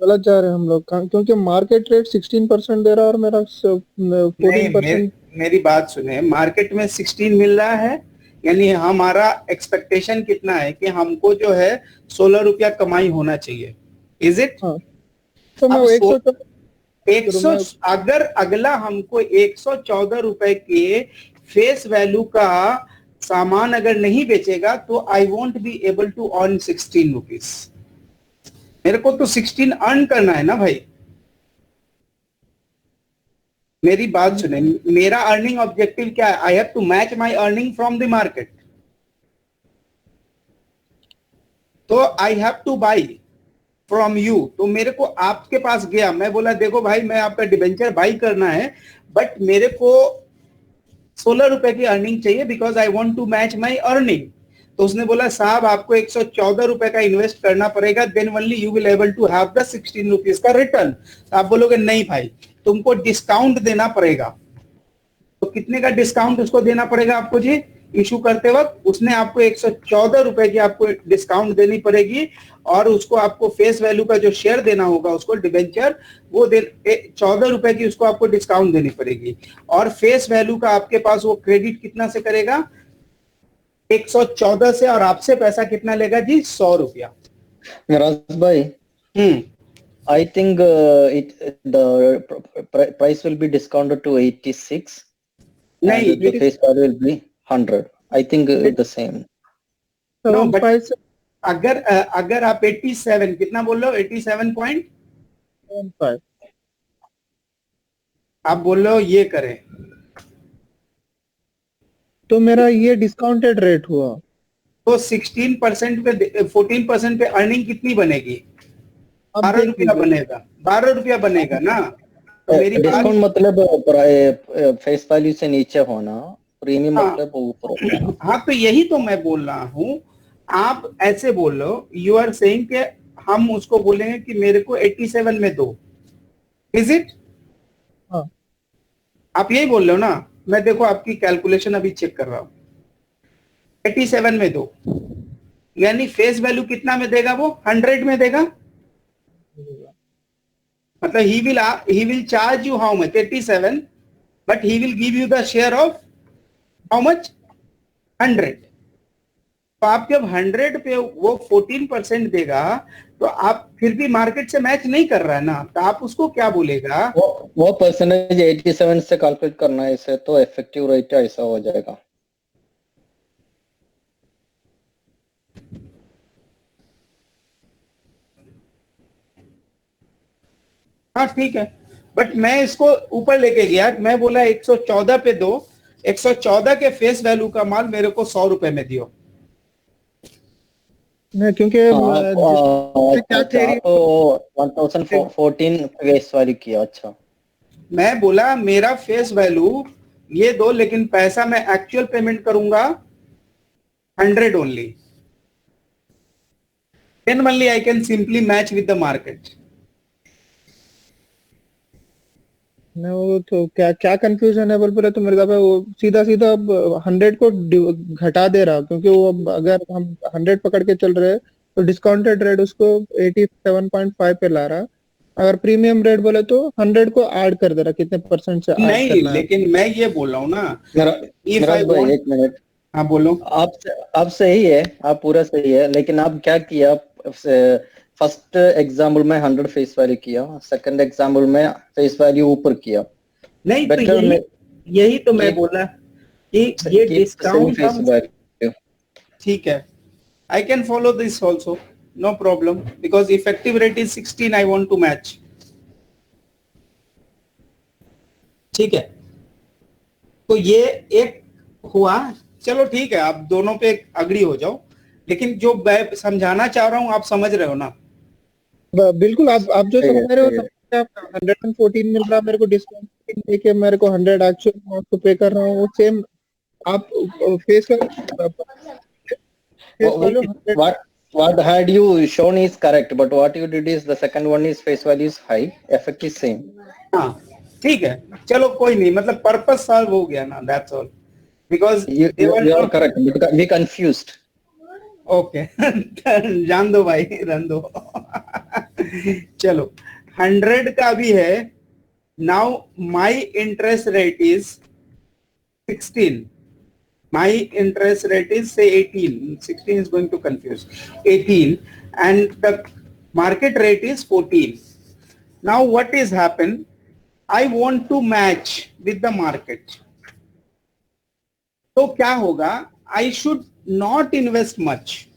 गलत जा रहे हैं हम लोग, क्योंकि मार्केट रेट 16% दे रहा है और मेरा 14%। मेरी बात सुने, मार्केट में 16 मिल रहा है, यानी हमारा एक्सपेक्टेशन कितना है कि हमको जो है 16 रुपया कमाई होना चाहिए। Is it? हाँ, तो मैं 100 अगर अगला हमको 114 रुपए के फेस वैल्यू का सामान अगर नहीं बेचेगा तो I won't be able to earn 16 rupees. मेरे को तो 16 अर्न करना है ना भाई। मेरी बात सुने, मेरा अर्निंग ऑब्जेक्टिव क्या है? I have to match my earning from the market. तो I have to buy from you. तो मेरे को आपके पास गया, मैं बोला देखो भाई मैं आपका डिबेंचर बाई करना है, बट मेरे को 16 रुपए की अर्निंग चाहिए because I want to match my earning. तो उसने बोला साहब आपको 114 रुपए का इन्वेस्ट करना पड़ेगा, then only you will able to have the 16 rupees का रिटर्न। तो आप बोलोगे नहीं भाई तुमको डिस्काउंट देना पड़ेगा। तो कितने का डिस्काउंट उसको देना पड़ेगा आपको जी? इशू करते वक्त उसने आपको 114 रुपए की आपको डिस्काउंट देनी पड़ेगी, और उसको आपको फेस वैल्यू का जो शेयर देना होगा उसको डिबेंचर, वो 14 रुपए की उसको आपको डिस्काउंट देनी पड़ेगी, और फेस वैल्यू का आपके पास वो क्रेडिट कितना से करेगा, 114 से, और आपसे पैसा कितना लेगा जी, 100 रुपया। Miraz bhai, I think the price will be discounted to 86 नहीं, and the face value will be 100. I think the same. No, but 7.5 अगर आप 87 कितना बोल रहे हो, 87.5 आप बोल रहे हो ये करें, तो मेरा ये डिस्काउंटेड रेट हुआ, तो 16% पे 14% पे अर्निंग कितनी बनेगी, अब 12 देख रुपया लीजिए। बनेगा, 12 रुपया बनेगा ना। तो मेरी डिस्काउंट मतलब फेस वैल्यू से नीचे होना, प्रीमियम हाँ। मतलब ऊपर होना। हाँ, तो यही तो मैं बोल रहा हूँ, आप ऐसे बोल रहे हो, यू आर सेइंग कि हम उसको बोलेंगे कि मेरे को 87 में दो, इज इट? हाँ, आप यही बोल रहे हो ना, मैं देखो आपकी कैलकुलेशन अभी चेक कर रहा हूँ, 87 में दो, यानी फेस वैल्यू कितना में देगा वो, 100 में देगा, मतलब he will charge you how much, 87, but he will give you the share of how much, 100। तो आप जब 100 पे वो 14% देगा, तो आप फिर भी मार्केट से मैच नहीं कर रहा है ना, तो आप उसको क्या बोलेगा, वो परसेंटेज 87 से कैलकुलेट करना है इसे, तो इफेक्टिव रेट ऐसा हो जाएगा। हाँ ठीक है, बट मैं इसको ऊपर लेके गया, मैं बोला 114 पे दो, 114 के फेस वैल्यू का माल मेरे को 100 रुपए में दियो। नहीं, क्योंकि क्या अच्छा, theory- आप 1014 फेस वैल्यू किया। अच्छा, मैं बोला मेरा फेस वैल्यू ये दो, लेकिन पैसा मैं एक्चुअल पेमेंट करूंगा 100 only, then only I can simply match with the market। नहीं, वो तो क्या क्या कंफ्यूजन है बोले तो मेरे को वो सीधा सीधा 100 को घटा दे रहा, क्योंकि वो अब अगर हम 100 पकड़ के चल रहे हैं तो डिस्काउंटेड रेट उसको 87.5 पे ला रहा, अगर प्रीमियम रेट बोले तो 100 को ऐड कर दे रहा, कितने परसेंट से ऐड नहीं, करना है। लेकिन मैं ये बोल रहा हूँ ना, if I मिराज भाई want, एक मिनट, हाँ बोलो। आप सही है, आप पूरा सही है, लेकिन आप क्या किया, फर्स्ट एग्जाम्पल में 100 फेस वैल्यू किया, सेकंड एग्जाम्पल में फेस वैल्यू ऊपर किया। नहीं, तो बेटर यही तो मैं बोला कि ये डिस्काउंट फेस हम, वैल्यू। ठीक है, I can follow this also, no problem, because effective rate is 16, I want to match। ठीक है, तो ये एक हुआ, चलो ठीक है, आप दोनों पे अग्री हो जाओ, लेकिन जो मैं समझाना चाह रहा हूं आप समझ रहे हो ना। बिल्कुल, आप जो ठीक है, समझ रहे हो ठीक है। समझ, आप 114 मिल रहा मेरे को डिस्काउंट देके, मेरे को 100 एक्चुअल मैं उसको पे कर रहा हूँ, वो सेम आप face value 100। What had you shown is correct, but what you did is the second one is face value is high, effect is same. हाँ ठीक है, चलो कोई नहीं, मतलब पर्पस सॉल्व हो गया ना, that's all, because You are correct, but we confused. Okay जान दो भाई, रन दो चलो 100 का भी है, now my interest rate is 16, my interest rate is say 18, 16 is going to confuse, 18, and the market rate is 14। now what is happened, I want to match with the market, तो क्या होगा, I should not invest much,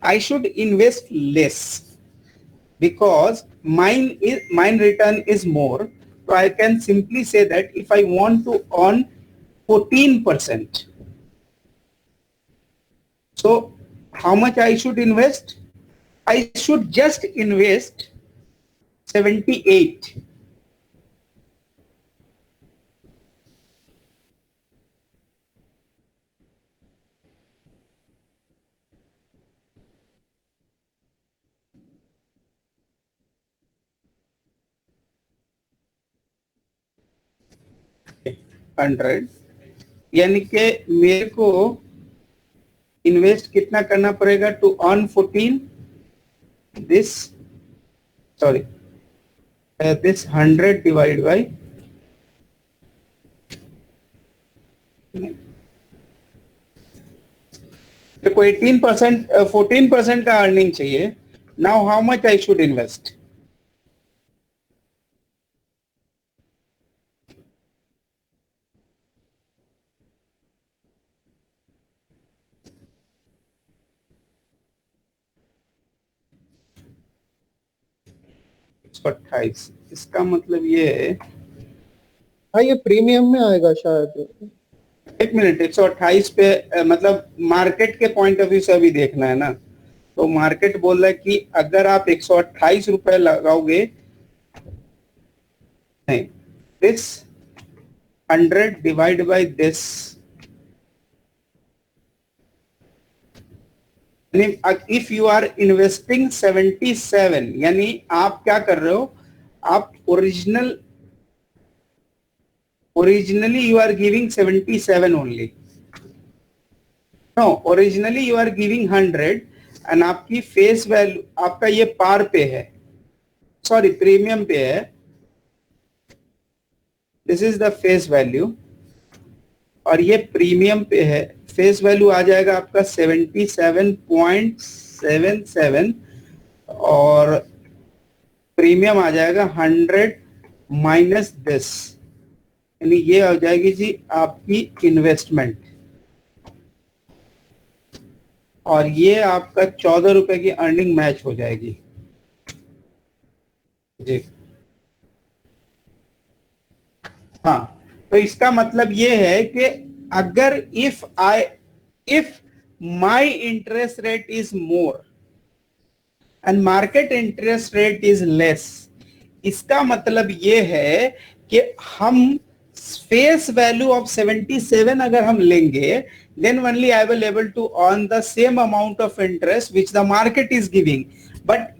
I should invest less, because mine return is more, so I can simply say that if I want to earn 14%, so how much I should invest, I should just invest 78। $100, यानी कि मेरे को इन्वेस्ट कितना करना पड़ेगा to earn 14, this sorry this 100 divided by देखो 18%, 14% का अर्निंग चाहिए. Now how much I should invest? $28. इसका मतलब ये है, हाँ ये प्रीमियम में आएगा शायद. एक मिनट, 128 पे मतलब मार्केट के पॉइंट ऑफ व्यू से अभी देखना है ना. तो मार्केट बोल रहा है कि अगर आप 128 रुपए लगाओगे, नहीं, this 100 divide by this, if you are investing 77, यानी आप क्या कर रहे हो, आप originally you are giving 77 only. No, originally you are giving 100 and आपकी फेस वैल्यू, आपका ये पार पे है, सॉरी प्रीमियम पे है. This is the face value और ये प्रीमियम पे है. फेस वैल्यू आ जाएगा आपका 77.77 और प्रीमियम आ जाएगा 100 माइनस दिस, यानी ये आ जाएगी जी आपकी इन्वेस्टमेंट, और ये आपका 14 रुपए की अर्निंग मैच हो जाएगी जी. हाँ, तो इसका मतलब ये है कि अगर if my interest rate is more and market interest rate is less, इसका मतलब ये है कि हम फेस वैल्यू ऑफ 77 अगर हम लेंगे, then only I will able to earn the same amount of interest which the market is giving, but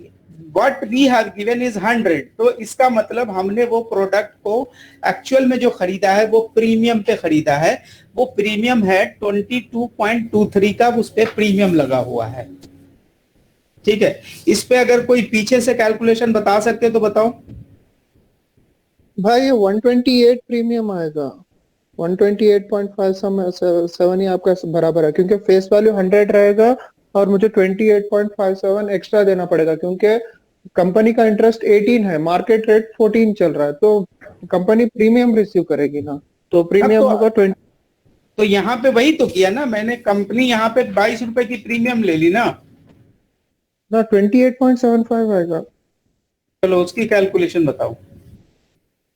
what we have given is 100. तो इसका मतलब हमने वो प्रोडक्ट को एक्चुअल में जो खरीदा है वो प्रीमियम पे खरीदा है. वो प्रीमियम है 22.23 का, उस पे प्रीमियम लगा हुआ है. ठीक है, इस पे अगर कोई पीछे से कैलकुलेशन बता सकते तो बताओ भाई. ये 128 प्रीमियम आएगा. 128.57 ही आपका बराबर है, क्योंकि फेस वैल्यू 100 रहेगा और मुझे 28.57 एक्स्ट्रा देना पड़ेगा, क्योंकि कंपनी का इंटरेस्ट 18 है, मार्केट रेट 14 चल रहा है, तो कंपनी प्रीमियम रिसीव करेगी ना, तो प्रीमियम होगा 20. तो यहाँ पे वही तो किया ना मैंने, कंपनी यहाँ पे 22 रुपए की प्रीमियम ले ली ना 28.75 आएगा. चलो उसकी कैलकुलेशन बताओ.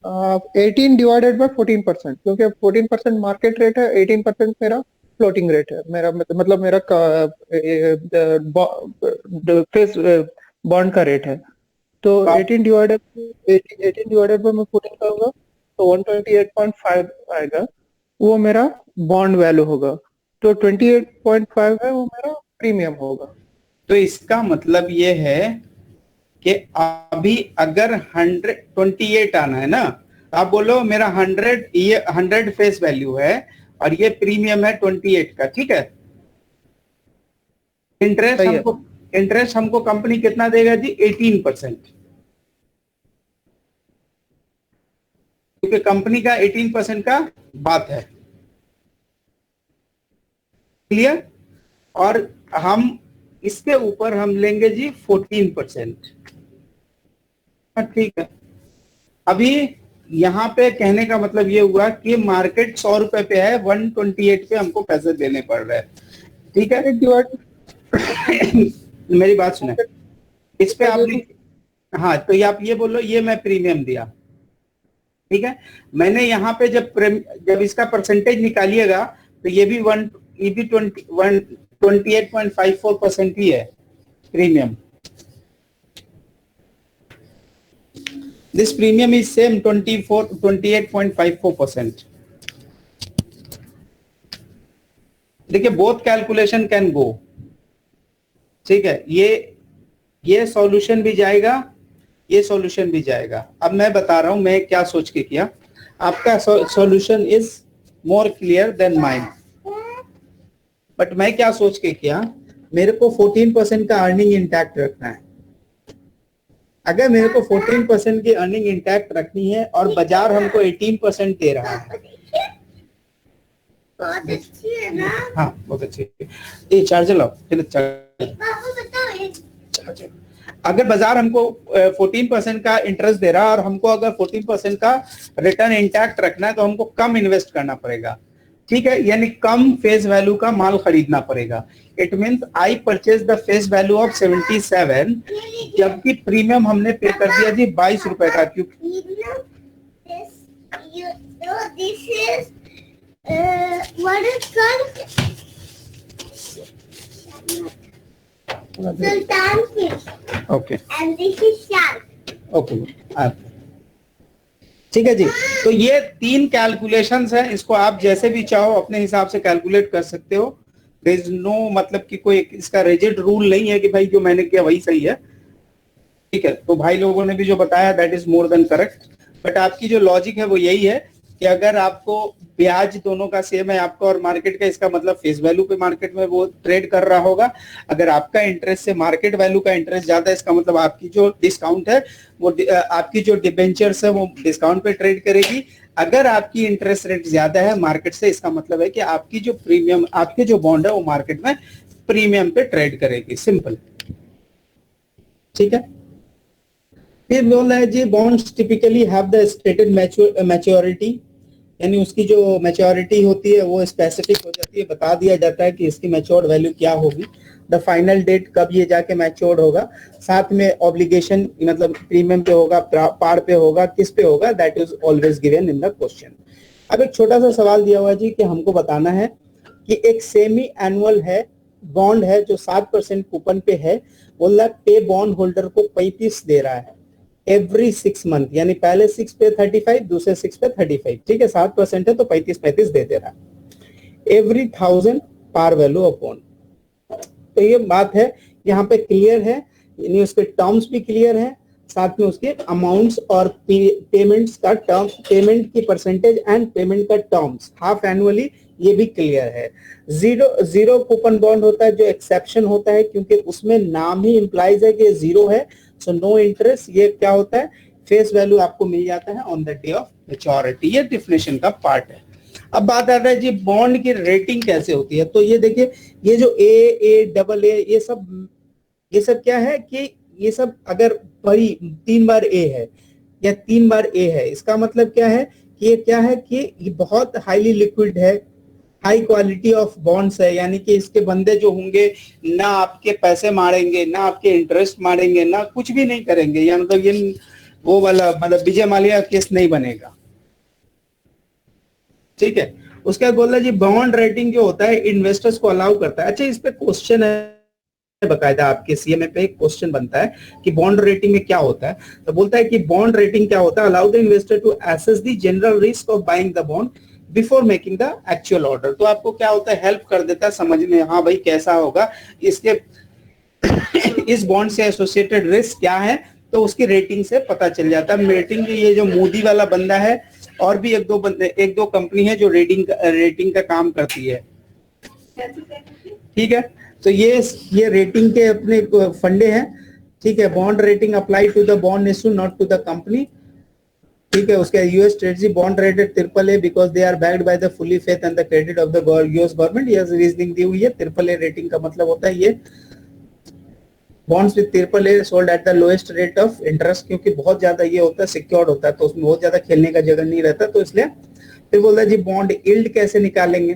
18 डिवाइडेड बाय 14%, क्योंकि 14% मार्केट रेट है, 18% मेरा फ्लोटिंग रेट है, मेरा मतलब मेरा फेस बॉन्ड का रेट है. तो 18 डिवाइडेड बाय मैं 14 करूंगा तो 128.5 आएगा, वो मेरा बॉन्ड वैल्यू होगा. तो 28.5 है वो मेरा प्रीमियम होगा. तो इसका मतलब ये है कि अभी अगर 128 आना है ना, आप बोलो मेरा 100, ये 100 फेस वैल्यू है और ये प्रीमियम है 28 का. ठीक है, इंटरेस्ट हमको कंपनी कितना देगा जी? 18%, क्योंकि कंपनी का 18% का बात है. क्लियर? और हम इसके ऊपर हम लेंगे जी 14%. ठीक है, अभी यहाँ पे कहने का मतलब ये हुआ कि मार्केट 100 रुपए पे है, 128 पे हमको पैसे देने पड़ रहे हैं. ठीक है, मेरी बात सुने, इस पे आप, हाँ, तो आप ये बोलो ये मैं प्रीमियम दिया. ठीक है, मैंने यहाँ पे जब इसका परसेंटेज निकालिएगा तो ये भी 28.54% ही है premium. This premium is same 28.54%. देखिए बोथ कैलकुलेशन कैन गो. ठीक है, ये सॉल्यूशन भी जाएगा, ये सॉल्यूशन भी जाएगा. अब मैं बता रहा हूं मैं क्या सोच के किया. आपका solution is more clear then mine. But मैं क्या सोच के किया, मेरे को 14% का अर्निंग इंटैक्ट रखना है। अगर मेरे को 14% की अर्निंग इंटैक्ट रखनी है और बाजार हमको 18% दे रहा है, बहुत अच्छी है ना। हाँ बहुत अच्छी है, ये चार्जर लाओ, बाबू बताओ चार्जर। अगर बाजार हमको 14% का इंटरेस्ट दे रहा है और हमको अगर 14% का रिटर्न इंटैक्ट रखना है तो हमको कम इन्वेस्ट करना पड़ेगा, ठीक है, यानी कम फेस वैल्यू का माल खरीदना पड़ेगा। It means I purchase the face value of 77, जबकि प्रीमियम हमने पे कर दिया जी 22 रुपए का, क्योंकि this is what is called Sultan fish okay and this is shark. Okay ठीक है जी। तो ये 3 कैलकुलेशंस हैं, इसको आप जैसे भी चाहो अपने हिसाब से कैलकुलेट कर सकते हो। देयर इज नो मतलब कि कोई इसका रिजिड रूल नहीं है कि भाई जो मैंने किया वही सही है, ठीक है। तो भाई लोगों ने भी जो बताया that is more than correct, but आपकी जो लॉजिक है वो यही है कि अगर आपको ब्याज दोनों का सेम है आपका और मार्केट का, इसका मतलब फेस वैल्यू पे मार्केट में वो ट्रेड कर रहा होगा। अगर आपका इंटरेस्ट से मार्केट वैल्यू का इंटरेस्ट ज्यादा है, इसका मतलब आपकी जो डिस्काउंट है वो आपकी जो डिबेंचर्स है वो डिस्काउंट पे ट्रेड करेगी। अगर आपकी इंटरेस्ट रेट ज्यादा है मार्केट से, इसका मतलब है कि आपकी जो प्रीमियम, आपके जो बॉन्ड है वो मार्केट में प्रीमियम पे ट्रेड करेगी, सिंपल, ठीक है। फिर बोल रहा है जी bonds typically have the stated maturity, यानी उसकी जो मैच्योरिटी होती है वो स्पेसिफिक हो जाती है, बता दिया जाता है कि इसकी मैच्योर्ड वैल्यू क्या होगी, द फाइनल डेट कब ये जाके मैच्योर्ड होगा, साथ में ऑब्लिगेशन मतलब प्रीमियम पे होगा, पार पे होगा, किस पे होगा, that is always given in the question. अब एक छोटा सा सवाल दिया हुआ जी कि हमको बताना है कि एक सेमी एनुअल है बॉन्ड है जो 7% कूपन पे है, बोल रहा पे बॉन्ड होल्डर को 35 दे रहा है एवरी 6 मंथ, यानी पहले 6 पे 35, दूसरे 6 पे 35, ठीक है, 7% है तो 35 दे रहा है every 1000 par value of bond. तो ये बात है यहाँ पे क्लियर है, यानी उसके टर्म्स भी क्लियर है, साथ में उसके अमाउंट्स और पेमेंट्स का टर्म, पेमेंट की परसेंटेज एंड पेमेंट का टर्म्स हाफ एनुअली, ये भी क्लियर है। जीरो कूपन बॉन्ड होता है जो एक्सेप्शन होता है क्योंकि उसमें नाम ही इंप्लाइज है कि जीरो है, सो नो इंटरेस्ट। ये क्या होता है, फेस वैल्यू आपको मिल जाता है on the day of maturity, ये डेफिनेशन का पार्ट है। अब बात आ रहा है जी बॉन्ड की रेटिंग कैसे होती है। तो ये देखिए, ये जो ए डबल ए ये सब क्या है कि ये सब अगर बड़ी 3 बार ए है या 3 बार ए है, इसका मतलब क्या है कि ये क्या है कि ये बहुत हाईली लिक्विड है, हाई क्वालिटी ऑफ बॉन्ड्स है, यानी कि इसके बंदे जो होंगे ना आपके पैसे मारेंगे, ना आपके इंटरेस्ट मारेंगे, ना कुछ भी नहीं करेंगे, या मतलब ये वो वाला मतलब विजय माल्या केस नहीं बनेगा, ठीक है। उसके बाद बोल रहा है जी बॉन्ड रेटिंग जो होता है इन्वेस्टर्स को अलाउ करता है। अच्छा, इस पे क्वेश्चन है बकायदा, आपके सीएमए पे एक क्वेश्चन बनता है कि बॉन्ड रेटिंग में क्या होता है। तो बोलता है कि बॉन्ड रेटिंग क्या होता है, allow the investor to assess the general risk of buying the bond before making the actual order. तो आपको क्या होता है, हेल्प कर देता है समझने, हाँ भाई कैसा होगा, इसके इस बॉन्ड से एसोसिएटेड रिस्क क्या है, तो उसकी रेटिंग से पता चल जाता है। रेटिंग ये जो मोदी वाला बंदा है, और भी एक दो कंपनी है जो रेटिंग का काम करती है, ठीक है। तो ये रेटिंग के अपने फंडे हैं, ठीक है। Bond rating apply to the bond issue not to the company, ठीक है। उसके US treasury bond rated AAA because they are backed by the fully faith and the credit of the US government, ये रीजनिंग दी हुई है। AAA रेटिंग का मतलब होता है ये bonds with AAA sold at the lowest rate of interest, क्योंकि बहुत ज्यादा ये होता है सिक्योर्ड होता है तो उसमें बहुत ज्यादा खेलने का जगह नहीं रहता, तो इसलिए। फिर बोलता है जी बॉन्ड यील्ड कैसे निकालेंगे,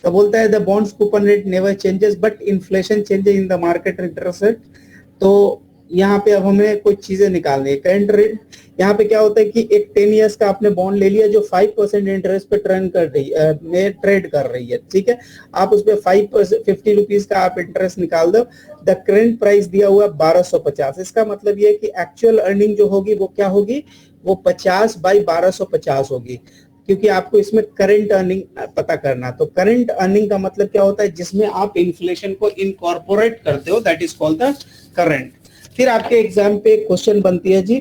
तो बोलता है the bonds coupon rate never changes but inflation changes in the market interest rate. तो यहाँ पे अब हमें कुछ चीजें निकालनी है। करंट रेट, यहाँ पे क्या होता है कि एक 10 इयर्स का आपने बॉन्ड ले लिया जो 5% इंटरेस्ट पे ट्रेड कर रही है, ठीक है। आप उस पे 5% 50 रुपीज का आप इंटरेस्ट निकाल दो। द करंट प्राइस दिया हुआ 1250, इसका मतलब ये कि एक्चुअल अर्निंग जो होगी वो क्या होगी, वो 50 बाई 1250 होगी, क्योंकि आपको इसमें करंट अर्निंग पता करना। तो करंट अर्निंग का मतलब क्या होता है, जिसमें आप इन्फ्लेशन को इनकॉर्पोरेट करते हो, that is called the current. फिर आपके एग्जाम पे क्वेश्चन बनती है जी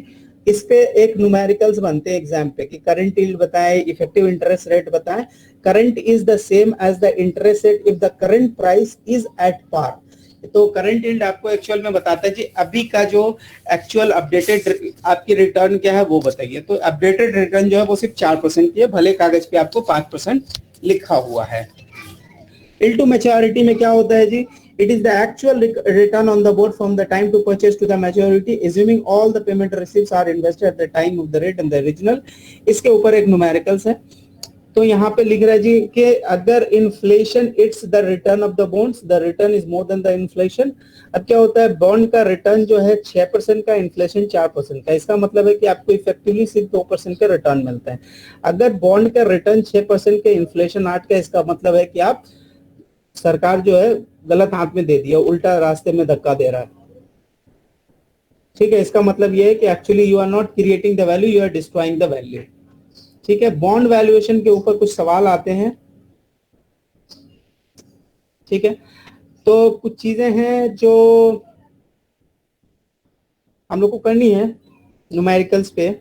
इस पे एक न्यूमेरिकल्स बनते हैं एग्जाम पे कि करंट यील्ड बताएं, इफेक्टिव इंटरेस्ट रेट बताएं। Current is the same as the interest rate if the current price is at par. तो करंट यील्ड आपको एक्चुअल में बताता है जी अभी का जो एक्चुअल अपडेटेड आपकी रिटर्न क्या है वो बताइए। तो अपडेटेड रिटर्न जो है वो सिर्फ 4% की है, भले कागज पे आपको 5% लिखा हुआ है। Yield to maturity में क्या होता है जी? It is the actual return on the board from the time to purchase to the maturity, assuming all the payment receipts are invested at the time of the rate and the original। इसके ऊपर एक न्यूमेरिकल्स है। तो यहाँ पे लिख रहा है जी कि अगर inflation it's the return of the bonds, the return is more than the inflation. अब क्या होता है, बॉन्ड का रिटर्न जो है 6% का, इन्फ्लेशन 4% का। इसका मतलब है कि आपको इफेक्टिवली सिर्फ 2% का रिटर्न मिलता है। अगर बॉन्ड का रिटर्न 6% के, इन्फ्लेशन 8 का, इसका मतलब है कि आप सरकार जो है गलत हाथ में दे दिया, उल्टा रास्ते में धक्का दे रहा है। ठीक है, इसका मतलब ये है कि actually you are not creating the value, you are destroying the value. ठीक है, बॉन्ड वैल्यूएशन के ऊपर कुछ सवाल आते हैं। ठीक है, तो कुछ चीजें हैं जो हम लोग को करनी है न्यूमेरिकल्स पे।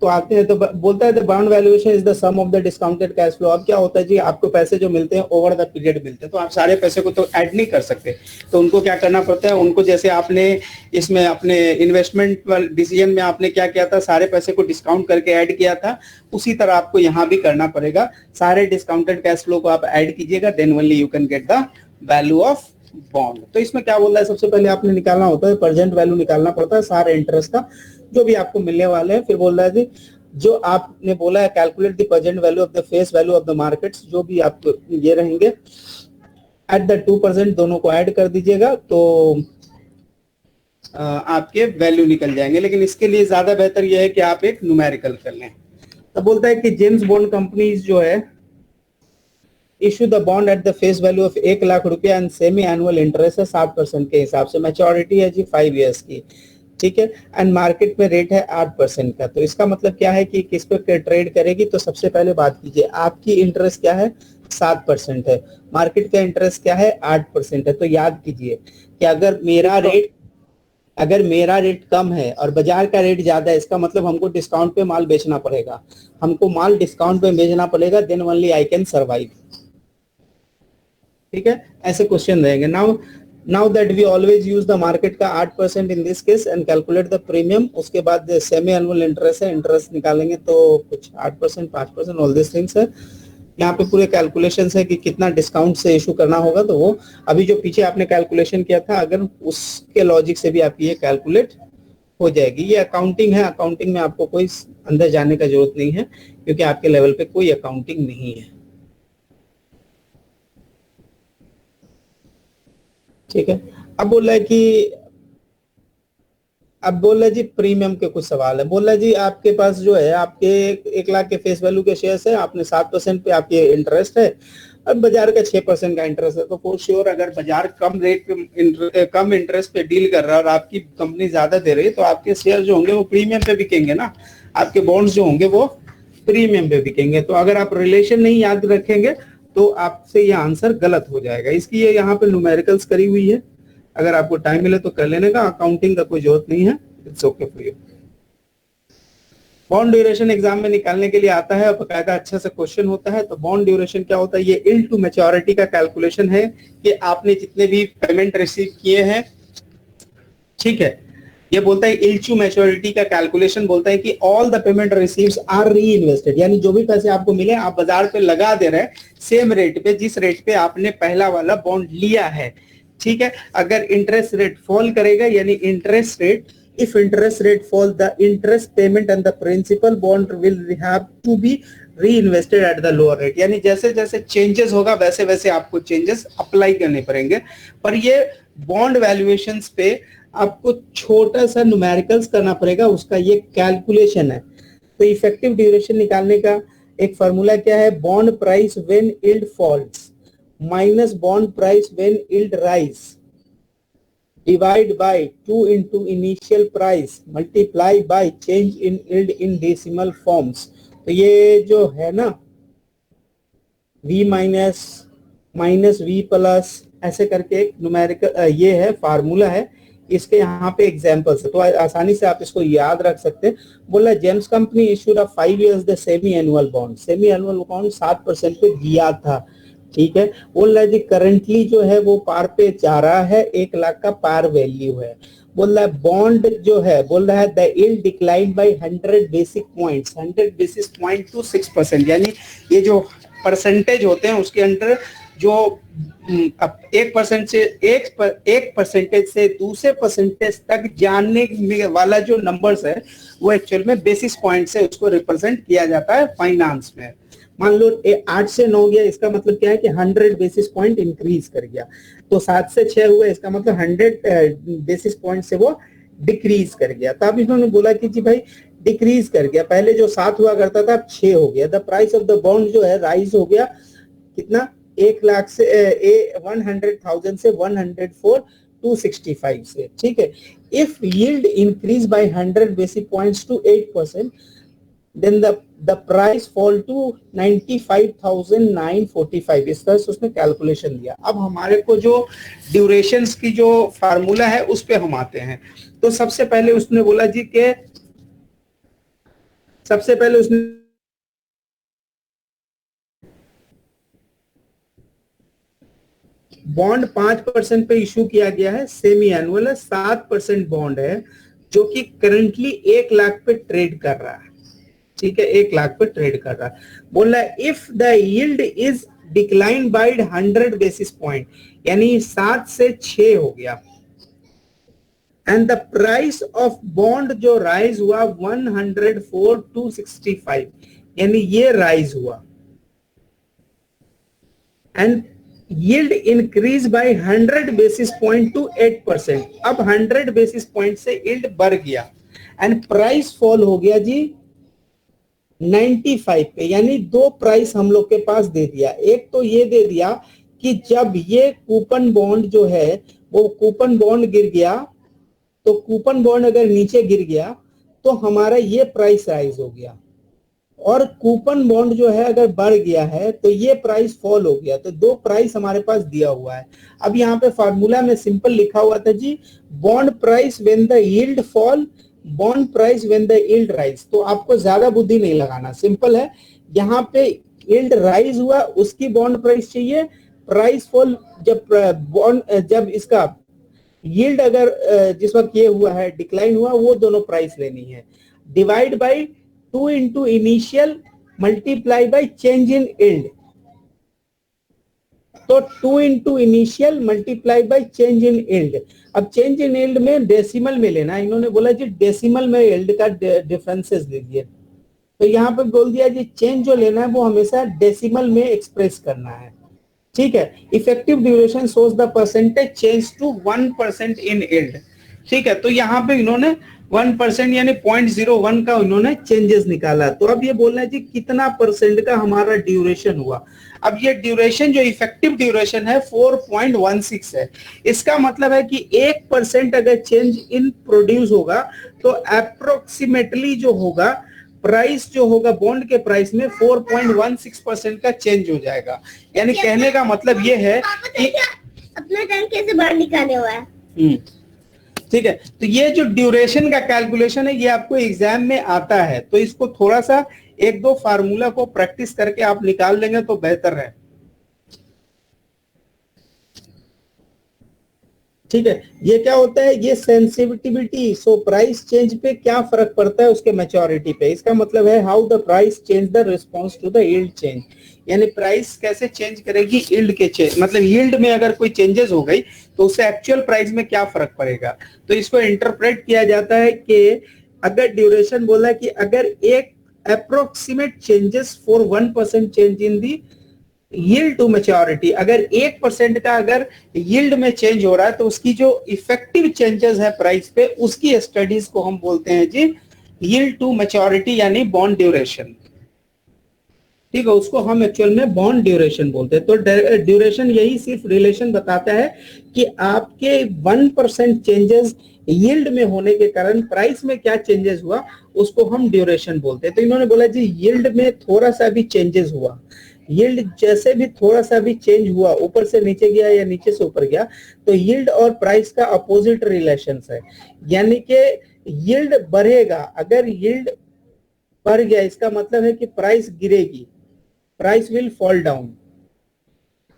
तो आते हैं तो बोलता है the bond valuation is the sum of the discounted cash flow. अब क्या होता है जी, आपको पैसे जो मिलते हैं ओवर द पीरियड मिलते हैं, तो आप सारे पैसे को तो ऐड नहीं कर सकते, तो उनको क्या करना पड़ता है, उनको जैसे आपने इसमें अपने इन्वेस्टमेंट डिसीजन में आपने क्या किया था, सारे पैसे को डिस्काउंट करके ऐड किया था, उसी तरह आपको यहाँ भी करना पड़ेगा। सारे डिस्काउंटेड कैश फ्लो को आप ऐड कीजिएगा, then only you can get the value of bond. तो इसमें क्या बोल रहा है, सबसे पहले आपने निकालना होता है प्रेजेंट वैल्यू निकालना पड़ता है सारे इंटरेस्ट का जो भी आपको मिलने वाले हैं। फिर बोल रहा है जी जो आपने बोला है calculate the present value of the face value of the markets, जो भी आपको ये रहेंगे एट द 2%, दोनों को ऐड कर दीजिएगा तो आपके वैल्यू निकल जाएंगे। लेकिन इसके लिए ज्यादा बेहतर यह है कि आप एक न्यूमेरिकल कर लें। तो बोलता है कि जेम्स बॉन्ड कंपनीज जो है issue the bond at the face value of 1 lakh रुपया एंड सेमी एनुअल इंटरेस्ट है 7% के हिसाब से, मैच्योरिटी है जी 5 इयर्स की। ठीक है, एंड मार्केट में रेट है 8% का। तो इसका मतलब क्या है कि किस पे ट्रेड करेगी, तो सबसे पहले बात कीजिए आपकी इंटरेस्ट क्या है 7% है, मार्केट का इंटरेस्ट क्या है 8% है। तो याद कीजिए कि अगर मेरा रेट कम है और बाजार का रेट ज्यादा है, इसका मतलब हमको डिस्काउंट पे माल बेचना पड़ेगा, हमको माल डिस्काउंट पे बेचना पड़ेगा, then only I can survive. ठीक है, ऐसे क्वेश्चन रहेंगे। Now that we always use the market का 8% in this case and calculate the premium. उसके बाद सेमी एनुअल इंटरेस्ट है, इंटरेस्ट निकालेंगे तो कुछ 8%, 5%, ऑल दिस थिंग्स है। यहाँ पे पूरे कैलकुलेशंस है कि कितना डिस्काउंट से इशू करना होगा, तो वो अभी जो पीछे आपने कैलकुलेशन किया था अगर उसके लॉजिक से भी आपकी ये कैलकुलेट हो जाएगी। ये अकाउंटिंग है, अकाउंटिंग में आपको कोई अंदर जाने का जरूरत नहीं है क्योंकि आपके लेवल पे कोई अकाउंटिंग नहीं है। ठीक है, अब बोल रहा है जी प्रीमियम के कुछ सवाल है। बोल रहा है जी आपके पास जो है आपके 1 लाख के फेस वैल्यू के शेयर्स है, आपने 7% पे आपके इंटरेस्ट है और बाजार का 6% का इंटरेस्ट है। तो फॉर श्योर अगर बाजार कम रेट पे कम इंटरेस्ट पे डील कर रहा है और आपकी कंपनी ज्यादा दे रही है तो आपके शेयर जो होंगे वो प्रीमियम पे बिकेंगे ना, आपके बॉन्ड्स जो होंगे वो प्रीमियम पे बिकेंगे। तो अगर आप रिलेशन नहीं याद रखेंगे तो आपसे ये आंसर गलत हो जाएगा। इसकी ये यहाँ पे न्यूमेरिकल्स करी हुई है, अगर आपको टाइम मिले तो कर लेने का, अकाउंटिंग का कोई जरूरत नहीं है, it's okay for you. Bond duration exam में निकालने के लिए आता है और बकायदा अच्छा सा क्वेश्चन होता है। तो बॉन्ड ड्यूरेशन क्या होता है, ये यील्ड टू मैच्योरिटी का कैलकुलेशन है कि आपने जितने भी पेमेंट रिसीव किए हैं। ठीक है, ये बोलता है यील्ड टू मैच्योरिटी का कैलकुलेशन बोलता है कि all the payment receives are reinvested, यानी जो भी पैसे आपको मिले आप बाजार पे लगा दे रहे हैं सेम रेट पे जिस रेट पे आपने पहला वाला बॉन्ड लिया है। ठीक है, अगर इंटरेस्ट रेट फॉल करेगा यानी interest rate, if interest rate fall the interest payment and the principal bond will have to be reinvested at the lower rate, यानी जैसे जैसे चेंजेस होगा वैसे वैसे आपको चेंजेस अप्लाई करने पड़ेंगे। पर ये बॉन्ड वैल्यूएशंस पे आपको छोटा सा न्यूमेरिकल्स करना पड़ेगा, उसका ये कैलकुलेशन है। तो इफेक्टिव ड्यूरेशन निकालने का एक फार्मूला क्या है, bond price when yield falls minus bond price when yield rise divide by 2 into initial price multiply by change in yield in decimal forms. तो ये जो है ना v माइनस v प्लस ऐसे करके एक न्यूमेरिकल ये है फार्मूला है, इसके यहाँ पे एग्जांपल्स है, तो आसानी से आप इसको याद रख सकते हैं। बोला James company issued a 5 years the semi annual bond, semi annual bond 7% पे दिया था, ठीक है। बोल रहा है जी करंटली जो है वो पार पे जा रहा है, 1 लाख का पार वैल्यू है। बोल रहा है बॉन्ड जो है, बोल रहा है the yield decline by 100 basis points, 100 basis point two 6%, यानी ये जो परसेंटेज होते हैं उसके अंदर जो 1% से 1% से दूसरे परसेंटेज तक जानने वाला जो नंबर्स है वो एक्चुअल में बेसिस पॉइंट से उसको रिप्रेजेंट किया जाता है फाइनेंस में। मान लो 8 से 9 गया, इसका मतलब क्या है कि 100 बेसिस पॉइंट इंक्रीज कर गया, तो 7 से 6 हुआ, इसका मतलब 100 बेसिस पॉइंट से वो डिक्रीज कर गया। तो अब इन्होंने बोला कि जी भाई डिक्रीज कर गया, पहले जो 7 हुआ करता था अब 6 हो गया। The price of the bond जो है राइज हो गया कितना, 1 लाख से 100,000 से 104 265 से, ठीक है। If yield increase by 100 basis points to 8%, then the price fall to 95,945, इस तरह से उसने कैलकुलेशन दिया। अब हमारे को जो ड्यूरेशंस की जो फार्मूला है उस पे हम आते हैं। तो सबसे पहले उसने बोला जी के सबसे पहले उसने बॉन्ड 5% पे इशू किया गया है, सेमी एनुअल है, 7% बॉन्ड है जो कि करंटली 1 लाख पे ट्रेड कर रहा है, ठीक है, 1 लाख पे ट्रेड कर रहा है। बोल रहा है if the yield is decline by 100 basis point, यानी 7 से 6 हो गया, and the price of bond जो राइज हुआ 104 265, यानी ये राइज हुआ, and yield increase by 100 basis point two 8%, अब 100 बेसिस पॉइंट से यील्ड बढ़ गया, एंड प्राइस फॉल हो गया जी 95 पे, यानी 2 प्राइस हम लोग के पास दे दिया। एक तो ये दे दिया कि जब ये कूपन बॉन्ड जो है वो कूपन बॉन्ड गिर गया, तो कूपन बॉन्ड अगर नीचे गिर गया तो हमारा ये प्राइस राइज हो गया, और कूपन बॉन्ड जो है अगर बढ़ गया है तो ये प्राइस फॉल हो गया, तो 2 प्राइस हमारे पास दिया हुआ है। अब यहाँ पे फार्मूला में सिंपल लिखा हुआ था जी bond price when the yield fall, bond price when the yield rise. तो आपको ज्यादा बुद्धि नहीं लगाना, सिंपल है, यहाँ पे यील्ड राइज हुआ उसकी बॉन्ड प्राइस चाहिए, प्राइस फॉल जब इसका यील्ड अगर जिस वक्त ये हुआ है डिक्लाइन हुआ, वो दोनों प्राइस लेनी है। Divide by 2 into initial multiply by change in yield, तो 2 into initial multiply by change in yield. अब चेंज इन यील्ड में डेसिमल में लेना, इन्होंने बोला जी डेसिमल में यील्ड का डिफरेंसेस लीजिए, तो यहाँ पे बोल दिया जी चेंज जो लेना है वो हमेशा डेसिमल में एक्सप्रेस करना है, ठीक है। Effective duration shows the percentage change to 1% in yield, ठीक है। तो यहाँ पे इन्होंने 1% यानी 0.01 का इन्होंने चेंजेस निकाला। तो अब ये बोलना है जी कितना परसेंट का हमारा ड्यूरेशन हुआ। अब ये ड्यूरेशन जो इफेक्टिव ड्यूरेशन है 4.16 है, इसका मतलब है कि 1% अगर चेंज इन प्रोड्यूस होगा तो अप्रोक्सीमेटली जो होगा प्राइस जो होगा बॉन्ड के प्राइस में 4.16% का चेंज हो जाएगा। यानी कहने का मतलब ये है कि अपना टाइम कैसे बाहर निकाले हुआ है, ठीक है। तो ये जो ड्यूरेशन का कैलकुलेशन है ये आपको एग्जाम में आता है, तो इसको थोड़ा सा 1-2 फार्मूला को प्रैक्टिस करके आप निकाल लेंगे तो बेहतर है, ठीक है। ये क्या होता है, ये सेंसिटिविटी, सो प्राइस चेंज पे क्या फर्क पड़ता है उसके मैच्योरिटी पे। इसका मतलब है how the price change the response to the yield change, यानी प्राइस कैसे चेंज करेगी यील्ड के चेंज, मतलब यील्ड में अगर कोई चेंजेस हो गई तो उससे एक्चुअल प्राइस में क्या फर्क पड़ेगा। तो इसको इंटरप्रेट किया जाता है कि अगर ड्यूरेशन बोला कि अगर एक approximate changes for 1% change in the yield to maturity, अगर 1% का अगर यील्ड में चेंज हो रहा है तो उसकी जो इफेक्टिव चेंजेस है प्राइस पे उसकी स्टडीज को हम बोलते हैं जी यील्ड टू मैच्योरिटी यानी बॉन्ड ड्यूरेशन, ठीक है। उसको हम एक्चुअल में बॉन्ड ड्यूरेशन बोलते हैं। तो ड्यूरेशन यही सिर्फ रिलेशन बताता है कि आपके 1% चेंजेस यील्ड में होने के कारण प्राइस में क्या चेंजेस हुआ उसको हम ड्यूरेशन बोलते हैं। तो इन्होंने बोला जी यील्ड में थोड़ा सा भी चेंजेस हुआ, यील्ड जैसे भी थोड़ा सा भी चेंज हुआ, ऊपर से नीचे गया या नीचे से ऊपर गया, तो यील्ड और प्राइस का अपोजिट रिलेशन है। यानी कि यील्ड बढ़ेगा, अगर यील्ड बढ़ गया इसका मतलब है कि प्राइस गिरेगी, price will fall down,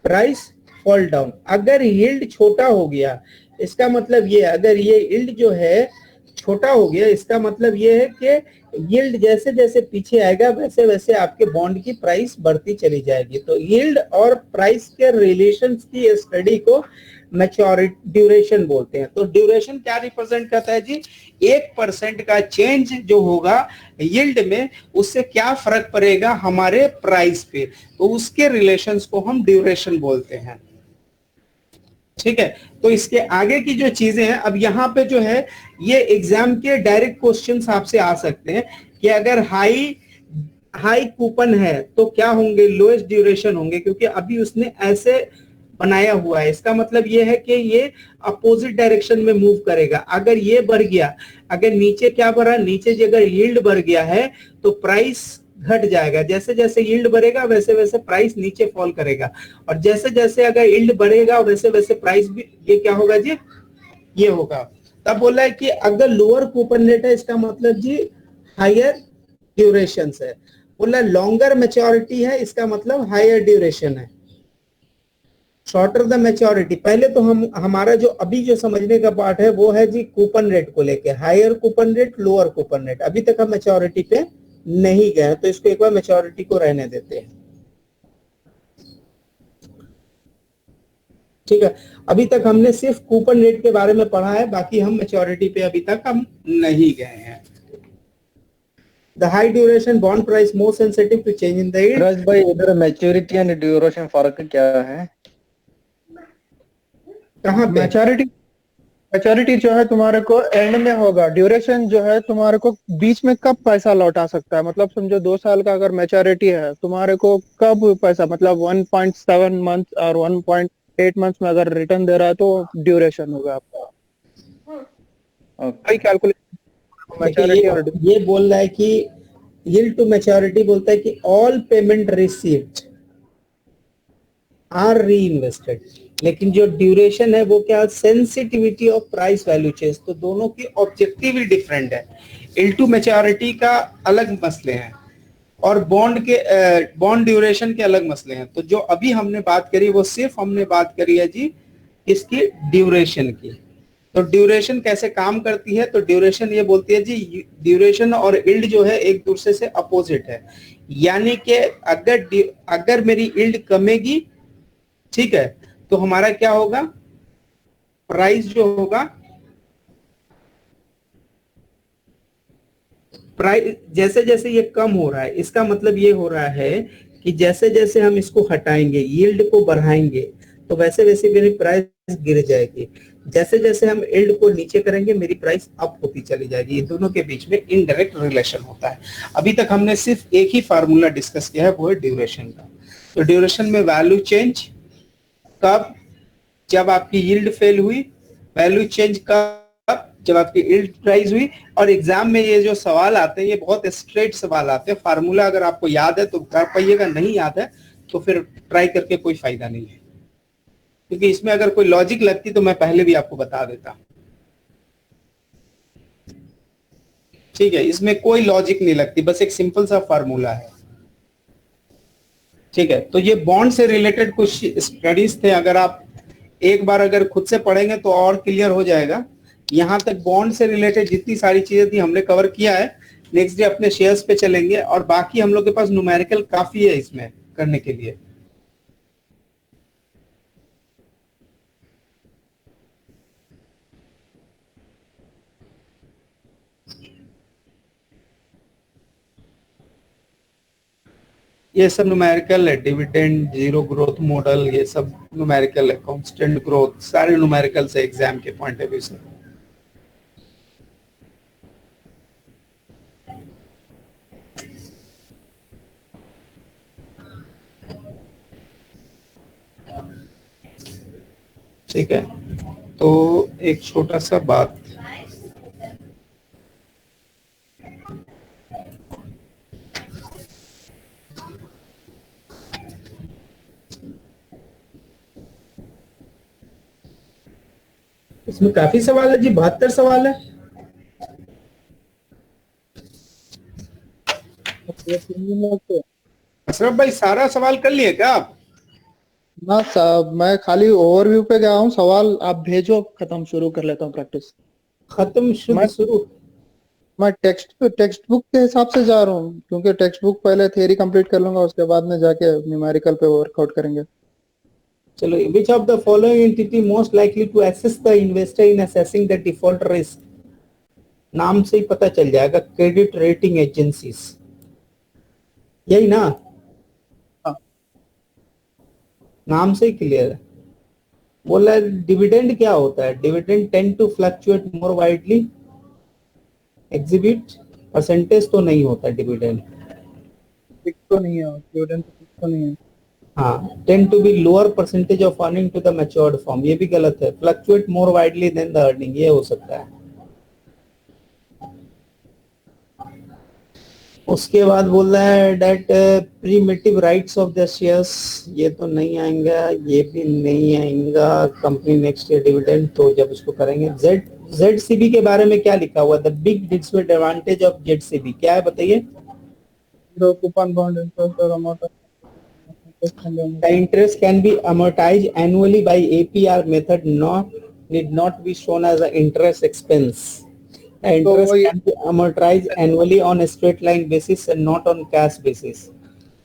price fall down. अगर यील्ड छोटा हो गया इसका मतलब ये, अगर ये यील्ड जो है छोटा हो गया इसका मतलब ये है कि यील्ड जैसे जैसे पीछे आएगा वैसे वैसे आपके बॉन्ड की प्राइस बढ़ती चली जाएगी। तो यील्ड और प्राइस के रिलेशंस की स्टडी को मैच्योरिटी ड्यूरेशन बोलते हैं। तो ड्यूरेशन क्या रिप्रेजेंट करता है जी? 1% का चेंज जो होगा यील्ड में, उससे क्या फर्क पड़ेगा हमारे प्राइस पे, तो उसके रिलेशंस को हम ड्यूरेशन बोलते हैं। ठीक है, तो इसके आगे की जो चीजें हैं, अब यहाँ पे जो है ये एग्जाम के डायरेक्ट क्वेश्चंस आपसे आ सकते हैं कि अगर हाई कूपन है तो क्या होंगे? लोएस्ट ड्यूरेशन होंगे, क्योंकि अभी उसने ऐसे बनाया हुआ है। इसका मतलब ये है कि ये अपोजिट डायरेक्शन में मूव करेगा। अगर ये बढ़ गया, अगर नीचे क्या बढ़ा, नीचे अगर यील्ड बढ़ गया है तो प्राइस घट जाएगा। जैसे जैसे यील्ड बढ़ेगा वैसे वैसे प्राइस नीचे फॉल करेगा, और जैसे जैसे अगर यील्ड बढ़ेगा वैसे वैसे प्राइस भी, ये क्या होगा जी? ये होगा। तब बोला है कि अगर लोअर कूपन रेट है इसका मतलब जी हायर ड्यूरेशन है। बोला लॉन्गर मैच्योरिटी है इसका मतलब हायर ड्यूरेशन है। शॉर्टर द मैच्योरिटी, पहले तो हमारा जो अभी जो समझने का पार्ट है वो है जी कूपन रेट को लेके, higher coupon rate, lower coupon rate. अभी तक हम मैच्योरिटी पे नहीं गए, तो इसको एक बार मैच्योरिटी को रहने देते हैं। ठीक है, अभी तक हमने सिर्फ कूपन रेट के बारे में पढ़ा है, बाकी हम मैच्योरिटी पे अभी तक हम नहीं गए हैं। The high duration bond price more sensitive to change in the yield. राज भाई, इधर मैच्योरिटी एंड ड्यूरेशन फर्क क्या है? कहाँ पे? मैच्योरिटी जो है तुम्हारे को एंड में होगा, ड्यूरेशन जो है तुम्हारे को बीच में कब पैसा लौटा सकता है। मतलब समझो 2 साल का अगर मैच्योरिटी है तुम्हारे को, कब पैसा, मतलब 1.7 मंथ और 1.8 मंथ में अगर रिटर्न दे रहा है तो ड्यूरेशन होगा आपका। वही कैलकुलेशन मैच्योरिटी और ये बोल रहा है कि yield to maturity बोलता है कि all payment received are reinvested, लेकिन जो ड्यूरेशन है वो क्या? Sensitivity of price value change. तो दोनों की ऑब्जेक्टिव ही डिफरेंट है। yield to maturity का अलग मसले हैं और बॉन्ड ड्यूरेशन के अलग मसले हैं। तो जो अभी हमने बात करी वो सिर्फ हमने बात करी है जी इसकी ड्यूरेशन की। तो ड्यूरेशन कैसे काम करती है? तो ड्यूरेशन ये बोलती है जी, ड्यूरेशन और यील्ड जो है एक दूसरे से अपोजिट है। यानी कि अगर मेरी यील्ड कमेगी, ठीक है, तो हमारा क्या होगा? प्राइस जो होगा, प्राइस जैसे जैसे ये कम हो रहा है इसका मतलब ये हो रहा है कि जैसे जैसे हम इसको हटाएंगे, यील्ड को बढ़ाएंगे, तो वैसे वैसे मेरी प्राइस गिर जाएगी। जैसे जैसे हम यील्ड को नीचे करेंगे मेरी प्राइस अप होती चली जाएगी। ये दोनों के बीच में इनडायरेक्ट रिलेशन होता है। अभी तक हमने सिर्फ एक ही फार्मूला डिस्कस किया है, वो है ड्यूरेशन का। तो ड्यूरेशन में वैल्यू चेंज कब? जब आपकी यील्ड फेल हुई। वैल्यू चेंज कब? जब आपकी यील्ड राइज हुई। और एग्जाम में ये जो सवाल आते हैं ये बहुत स्ट्रेट सवाल आते हैं। फार्मूला अगर आपको याद है तो कर पाइएगा, नहीं याद है तो फिर ट्राई करके कोई फायदा नहीं है, क्योंकि इसमें अगर कोई लॉजिक लगती तो मैं पहले भी आपको बता देता। ठीक है, इसमें कोई लॉजिक नहीं लगती, बस एक सिंपल सा फार्मूला है। ठीक है, तो ये बॉन्ड से रिलेटेड कुछ स्टडीज थे, अगर आप एक बार अगर खुद से पढ़ेंगे तो और क्लियर हो जाएगा। यहाँ तक बॉन्ड से रिलेटेड जितनी सारी चीजें थी हमने कवर किया है। नेक्स्ट डे अपने शेयर्स पे चलेंगे और बाकी हम लोग के पास न्यूमेरिकल काफी है इसमें करने के लिए। ये सब न्यूमेरिकल है, डिविडेंड, जीरो ग्रोथ मॉडल, ये सब न्यूमेरिकल है, कांस्टेंट ग्रोथ, सारे न्यूमेरिकल से एग्जाम के पॉइंट ऑफ व्यू से। ठीक है, तो एक छोटा सा बात, इसमें काफी सवाल है जी, 72 सवाल है। ये 3 दिन लगते हैं। अशरफ भाई सारा सवाल कर लिए क्या आप? ना साहब, मैं खाली ओवरव्यू पे गया हूँ, सवाल आप भेजो, खत्म, शुरू कर लेता हूँ प्रैक्टिस। खत्म शुद्ध मैं शुरू। मैं टेक्स्ट बुक के हिसाब से जा रहा हूँ, क्योंकि टेक्स्ट बुक पहले थियरी कंप्लीट कर लूंगा, उसके बाद में जाके न्यूमेरिकल पे वर्कआउट करेंगे। चलो, which of the following entity most likely to assist the investor in assessing the default risk? नाम से ही पता चल जाएगा, क्रेडिट रेटिंग एजेंसीज, यही ना? हाँ। नाम से ही क्लियर है। बोला डिविडेंड क्या होता है? Dividend tend to fluctuate more widely, exhibit percentage तो नहीं होता डिविडेंड। फिक्स तो नहीं है, डिविडेंड फिक्स तो नहीं है। हाँ, tend to be lower percentage of earning to the matured form, ये भी गलत है। Fluctuate more widely than the earning, ये हो सकता है। उसके बाद बोल रहा है debt preemptive rights of the shares, ये तो नहीं आएगा, ये भी नहीं आएगा। कंपनी नेक्स्ट ईयर डिविडेंड, तो जब उसको करेंगे। जेडसीबी के बारे में क्या लिखा हुआ? द बिग डिसएडवांटेज ऑफ जेडसीबी क्या है बताइए? The coupon bond interest or amount of The interest can be amortized annually by APR method, need not be shown as an interest expense. The interest can be amortized annually on a straight line basis and not on cash basis.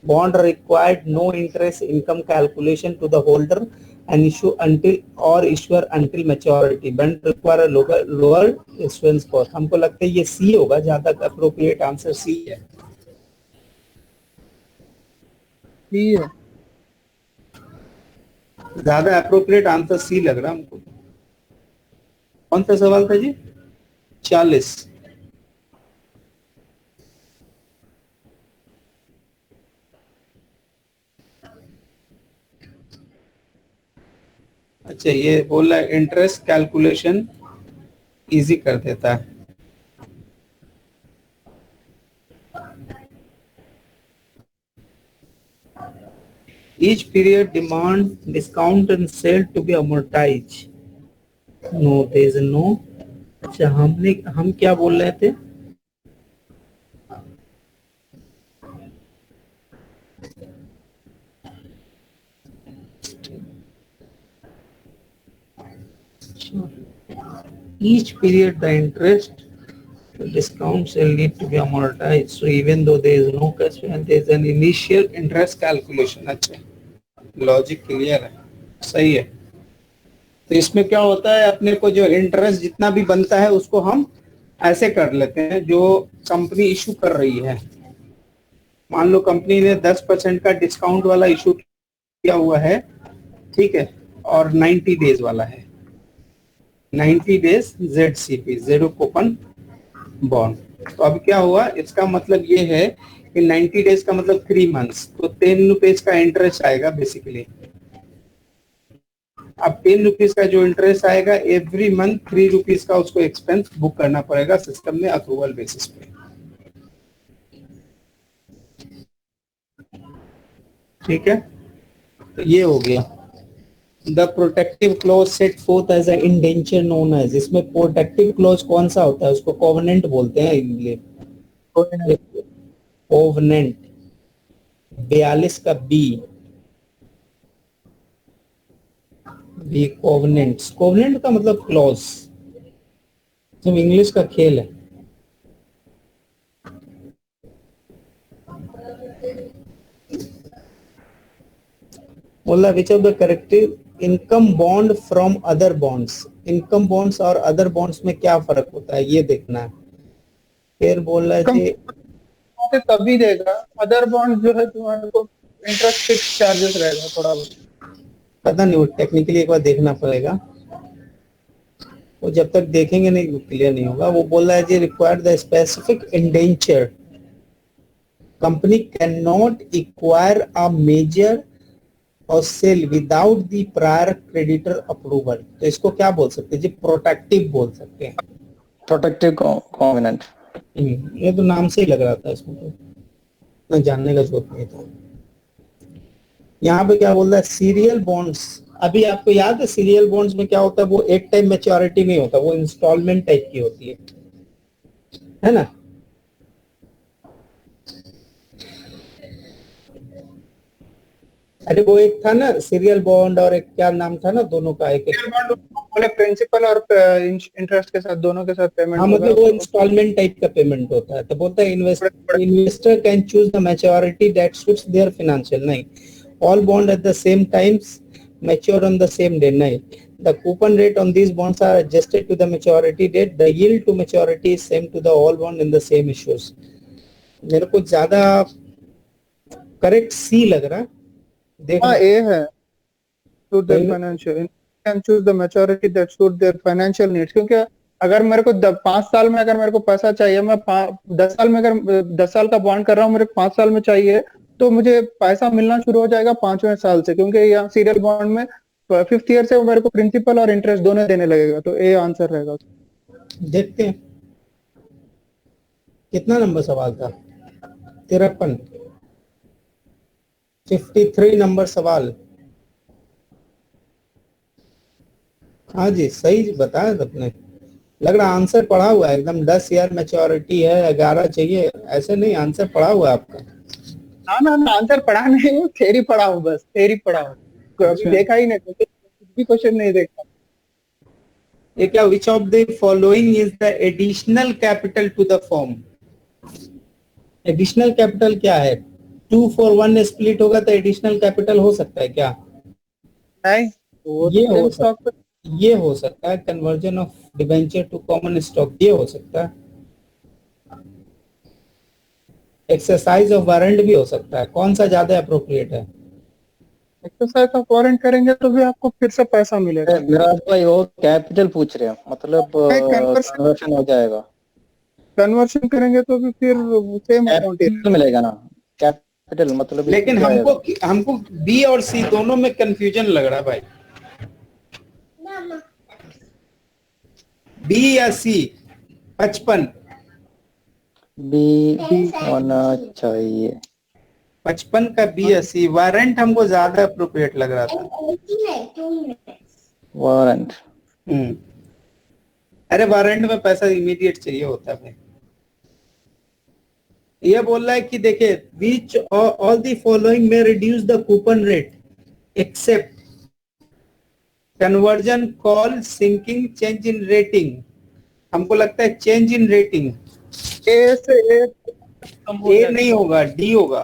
Bond required no interest income calculation to the holder and issue until or issuer until maturity. Bond require a lower issuance cost. हमको लगता है ये C होगा, जहाँ तक appropriate answer C है। ठीक है। ज्यादा अप्रोप्रिएट आंसर सी लग रहा हमको। कौन सा सवाल था जी? 40। अच्छा, ये बोला इंटरेस्ट कैलकुलेशन इजी कर देता है। Each period demand discount and sale to be amortized. No, there is no. अच्छा, हम क्या बोल रहे थे? Each period the interest discount shall need to be amortized. So even though there is no cash and there is an initial interest calculation. अच्छा, लॉजिक क्लियर है, सही है। तो इसमें क्या होता है, अपने को जो इंटरेस्ट जितना भी बनता है उसको हम ऐसे कर लेते हैं, जो कंपनी इशू कर रही है। मान लो कंपनी ने 10% का डिस्काउंट वाला इशू किया हुआ है, ठीक है, और 90 डेज वाला है। 90 डेज ZCP, जेरो कूपन बॉन्ड। तो अब क्या हुआ, इसका मतलब ये है कि 90 डेज का मतलब 3 मंथ्स, तो 10 रुपीज का इंटरेस्ट आएगा बेसिकली। अब 10 रुपीज का जो इंटरेस्ट आएगा, एवरी मंथ 3 रुपीज का उसको एक्सपेंस बुक करना पड़ेगा सिस्टम में अप्रूवल बेसिस पे। ठीक है, तो ये हो गया। The protective clause set forth as a indenture known as, इसमें प्रोटेक्टिव क्लॉज कौन सा होता है? उसको कोवेनेंट बोलते हैं इंग्लिश। कोवेनेंट 42 का बी कोवेनेंट। कोवेनेंट का मतलब क्लॉज, जब इंग्लिश का खेल है। बोला विच of the corrective income bond from other bonds. Income bonds और अदर बॉन्ड्स में क्या फर्क होता है, ये देखना है। फिर बोला जी तभी देगा, अदर बॉन्ड जो है तुम्हारे को इंटरेस्ट फिक्स चार्जेस रहेगा थोड़ा बहुत। पता नहीं, वो टेक्निकली एक बार देखना पड़ेगा, वो जब तक देखेंगे नहीं क्लियर नहीं होगा। वो बोल रहा है जी required the specific indenture, company can not acquire a major और sell without the prior creditor approval. तो इसको क्या बोल सकते हैं जी? प्रोटेक्टिव बोल सकते हैं। Protective covenant. ये तो नाम से ही लग रहा था, इसमें तो ना जानने का जरूरत नहीं था। यहाँ पे क्या बोल रहा है, सीरियल बॉन्ड्स अभी आपको याद है सीरियल बॉन्ड्स में क्या होता है, वो एक टाइम मैच्योरिटी नहीं होता, वो इंस्टॉलमेंट टाइप की होती है ना। अरे वो एक था ना सीरियल बॉन्ड और एक क्या नाम था ना, दोनों का एक बोले प्रिंसिपल और इंटरेस्ट के साथ दोनों के साथ पेमेंट। हाँ मतलब वो इंस्टॉलमेंट टाइप का पेमेंट होता है। तो बोलता है investor can choose the maturity that suits their financial, नहीं all bond at the same times mature on the same day, नहीं the coupon rate on these bonds are adjusted to the maturity date, the yield to maturity is same to the all bond in the same issues. मेरे को ज्यादा करेक्ट सी लग रहा है। हाँ ए है, suit their financial can choose the maturity that suit their financial needs। क्योंकि अगर मेरे को 5 साल में अगर मेरे को पैसा चाहिए, मैं 10 साल में अगर 10 साल का बॉन्ड कर रहा हूँ, मेरे को 5 साल में चाहिए, तो मुझे पैसा मिलना शुरू हो जाएगा 5वें साल से, क्योंकि यहाँ सीरियल बॉन्ड में 5th ईयर से मेरे को प्रिंसिपल और इंटरेस्ट दोनों देने लगेगा। तो ए आंसर रहेगा। देखते हैं कितना नंबर सवाल था, 53, 53 नंबर सवाल। हाँ जी सही बताया आपने, लग रहा आंसर पढ़ा हुआ है एकदम। 10 ईयर मैच्योरिटी है, 11 चाहिए, ऐसे नहीं आंसर पढ़ा हुआ है आपका। ना आंसर पढ़ा नहीं हूँ, थ्योरी पढ़ा हूँ, बस थ्योरी पढ़ा हूँ, देखा ही नहीं, कुछ भी क्वेश्चन नहीं देखा। ये क्या, which of the following is the additional capital to the form? Additional capital क्या है? 2 for 1 स्प्लिट होगा तो एडिशनल कैपिटल हो सकता है क्या? नहीं, ये हो सकता है conversion of debenture to common stock, ये हो सकता है। एक्सरसाइज ऑफ वारंट भी हो सकता है। कौन सा ज्यादा अप्रोप्रिएट है? एक्सरसाइज ऑफ वारंट करेंगे तो भी आपको फिर से पैसा मिलेगा। मेरा भाई वो कैपिटल पूछ रहे हैं, मतलब कन्वर्शन हो जाएगा। कन्वर्शन करेंगे तो भी फिर सेम अमाउंट मिलेगा ना कैपिटल, मतलब लेकिन हमको बी और सी दोनों में कंफ्यूजन लग रहा है भाई। बी या सी? 55 बी होना चाहिए। 55 का बी या सी? वारंट हमको ज्यादा अप्रोप्रिएट लग रहा था। वारंट अरे वारंट में पैसा इमीडिएट चाहिए होता है। ये बोल रहा है कि देखिए विच ऑल द फॉलोइंग में reduce the coupon rate except conversion, call, sinking, change in rating. हमको लगता है चेंज इन रेटिंग। ए से ए नहीं होगा, डी होगा।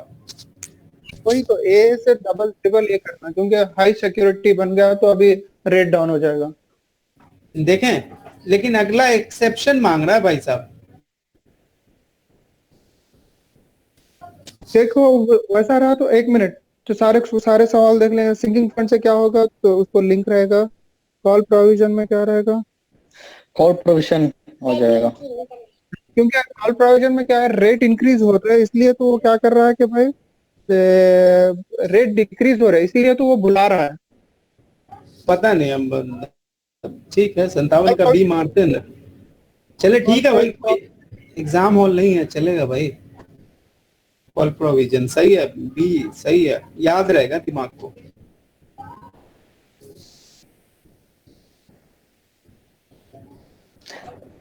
वही तो, ए से डबल ट्रिपल ए करना, क्योंकि हाई सिक्योरिटी बन गया तो अभी रेट डाउन हो जाएगा। देखें, लेकिन अगला एक्सेप्शन मांग रहा है भाई साहब। देखो वैसा रहा तो 1 मिनट, तो सारे सवाल देख लेंगे। सिंकिंग फंड से क्या होगा, तो उसको लिंक रहेगा। कॉल प्रोविजन में क्या रहेगा? कॉल प्रोविजन हो जाएगा, क्योंकि कॉल प्रोविजन में क्या है, रेट इंक्रीज हो रहा है, इसलिए तो वो क्या कर रहा है कि भाई रेट डिक्रीज हो रहा है, इसीलिए तो वो बुला रहा है। पता नहीं, हम ठीक है 57 का बी मारते हैं ना। चले ठीक है भाई, एग्जाम हॉल नहीं है, चलेगा भाई। कॉल प्रोविजन सही है, बी सही है, याद रहेगा दिमाग को।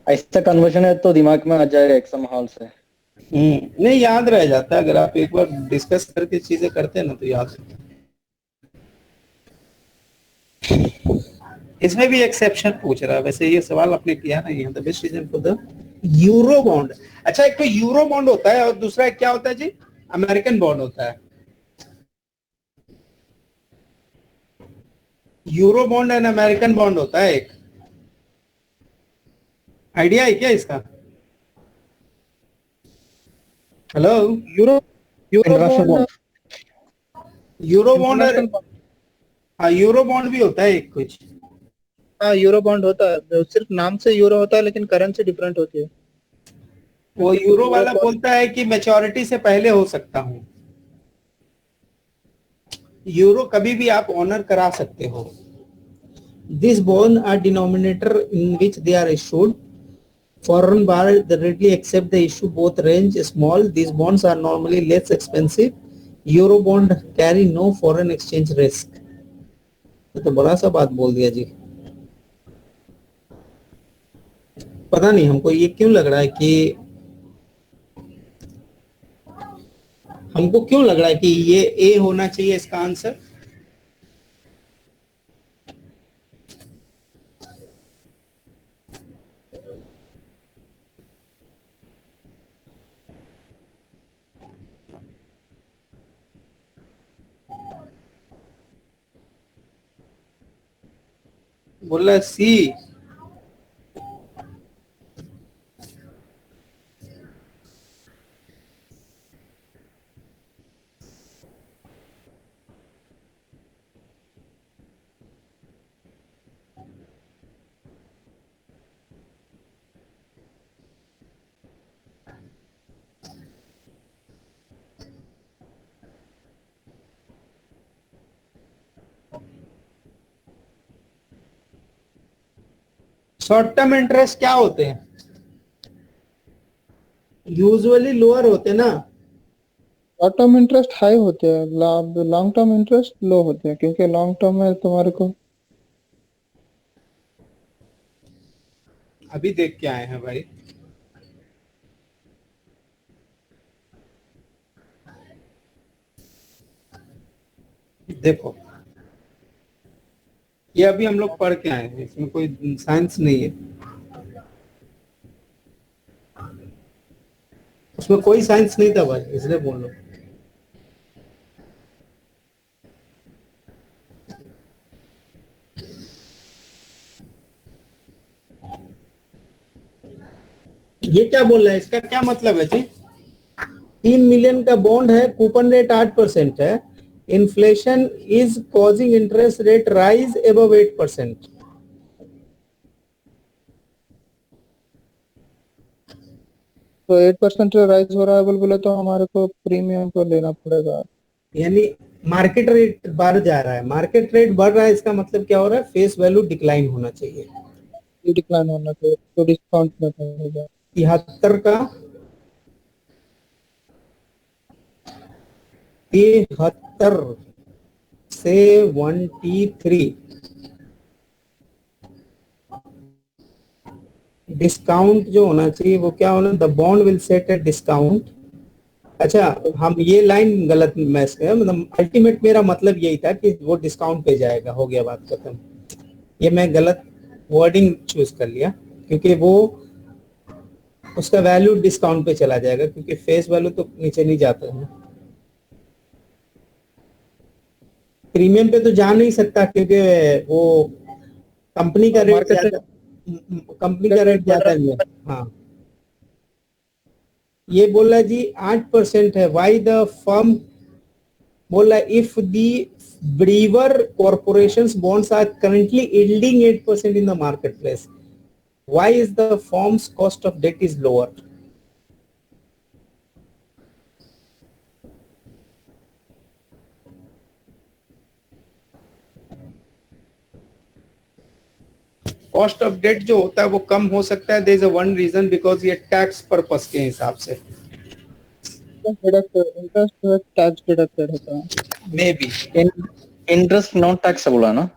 ऐसा कन्वर्जन है तो दिमाग में आ जाएगा एग्जाम हॉल से। नहीं याद रह जाता है, अगर आप एक बार डिस्कस करके चीजें करते हैं ना तो याद रहता है। इसमें भी एक्सेप्शन पूछ रहा है। वैसे ये सवाल आपने किया ना, ये the best reason for the euro bond. अच्छा, एक तो यूरो बॉन्ड होता है और दूसरा क्या होता है जी? अमेरिकन बॉन्ड होता है। Euro bond and American bond होता है एक। आइडिया है क्या इसका? हेलो, यूरो बॉन्ड, हाँ यूरो बॉन्ड भी होता है एक कुछ। हाँ यूरो बॉन्ड होता है, सिर्फ नाम से यूरो होता है लेकिन करेंसी डिफरेंट होती है। वो यूरो वाला बोलता है कि मैच्योरिटी से पहले हो सकता हूं। यूरो कभी भी आप ऑनर करा सकते हो। This bond are denominator in which they are issued. Foreign buyer that readily accept the issue, both range small. These bonds are normally less expensive. Euro bond carry no foreign exchange risk. तो बड़ा सा बात बोल दिया जी। पता नहीं हमको ये क्यों लग रहा है कि ये ए होना चाहिए इसका आंसर। बोला सी। शॉर्ट टर्म इंटरेस्ट क्या होते हैं? यूजुअली लोअर होते हैं ना। शॉर्ट टर्म इंटरेस्ट हाई होते हैं, लॉन्ग टर्म इंटरेस्ट लो होते हैं, क्योंकि लॉन्ग टर्म में तुम्हारे को अभी देख के आए हैं भाई। देखो ये अभी हम लोग पढ़ के आए हैं, इसमें कोई साइंस नहीं है, उसमें कोई साइंस नहीं था भाई, इसलिए बोल लो। ये क्या बोल रहा है, इसका क्या मतलब है जी? 3 मिलियन का बॉन्ड है, कूपन रेट 8% है, inflation is causing interest rate rise above 8%। तो 8% राइज हो रहा है बोले तो हमारे को प्रीमियम को लेना पड़ेगा। यानी मार्केट रेट बढ़ जा रहा है, मार्केट रेट बढ़ रहा है, इसका मतलब क्या हो रहा है? फेस वैल्यू डिक्लाइन होना चाहिए। ये डिक्लाइन होना चाहिए तो डिस्काउंट में पड़ेगा। 73 का 73 से 1T3 डिस्काउंट जो होना चाहिए वो क्या होना? The bond will set a discount. अच्छा, हम ये लाइन गलत मैच किया, मतलब अल्टीमेट मेरा मतलब यही था कि वो डिस्काउंट पे जाएगा, हो गया बात खत्म। ये मैं गलत वर्डिंग चूज कर लिया, क्योंकि वो उसका वैल्यू डिस्काउंट पे चला जाएगा, क्योंकि फेस वैल्यू तो नीचे नहीं जाता है, प्रीमियम पे तो जा नहीं सकता, क्योंकि वो कंपनी का रेट मार्केट ज्यादा, कंपनी का रेट बढ़ ज्यादा रहा नहीं है। हाँ, ये बोला जी 8% है। वाई द फर्म बोला if the Brewer corporations bonds are currently yielding 8% in the marketplace, why is the firm's cost of debt is lower? Cost of debt जो होता है वो कम हो सकता है, there is a one reason, because ये टैक्स पर्पस के हिसाब से इंटरेस्ट टैक्स डिडक्टेड होता है। Maybe. Interest non taxable है ना?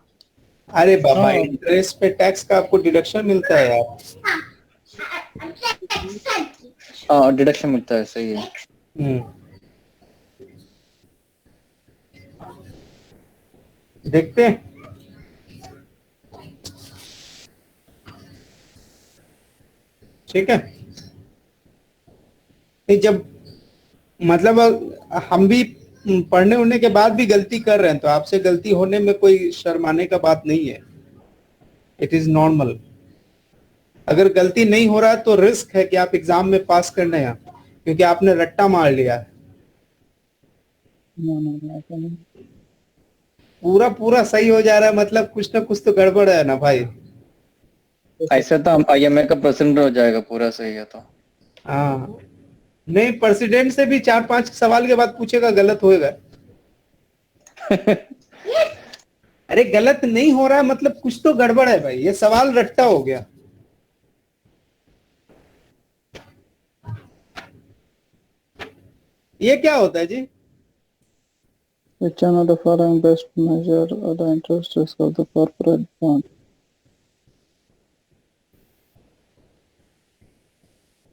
अरे बाबा, हाँ, इंटरेस्ट पे टैक्स का आपको डिडक्शन मिलता है यार। हाँ, डिडक्शन मिलता है, सही है। हम्म, देखते हैं। ठीक है, नहीं जब मतलब हम भी पढ़ने उड़ने के बाद भी गलती कर रहे हैं, तो आपसे गलती होने में कोई शर्माने का बात नहीं है, इट इज नॉर्मल। अगर गलती नहीं हो रहा तो रिस्क है कि आप एग्जाम में पास करने हैं, क्योंकि आपने रट्टा मार लिया है। ऐसा नहीं। पूरा पूरा सही हो जा रहा है, मतलब कुछ ना कुछ तो गड़बड़ है ना भाई। ऐसे तो हम IMA का परसेंट हो जाएगा, पूरा सही है तो। हाँ, नहीं प्रेसिडेंट से भी 4-5 सवाल के बाद पूछेगा, गलत होएगा। अरे गलत नहीं हो रहा है मतलब कुछ तो गड़बड़ है भाई, ये सवाल रट्टा हो गया। ये क्या होता है जी? Which one of the following best measure the interest risk of the corporate bond?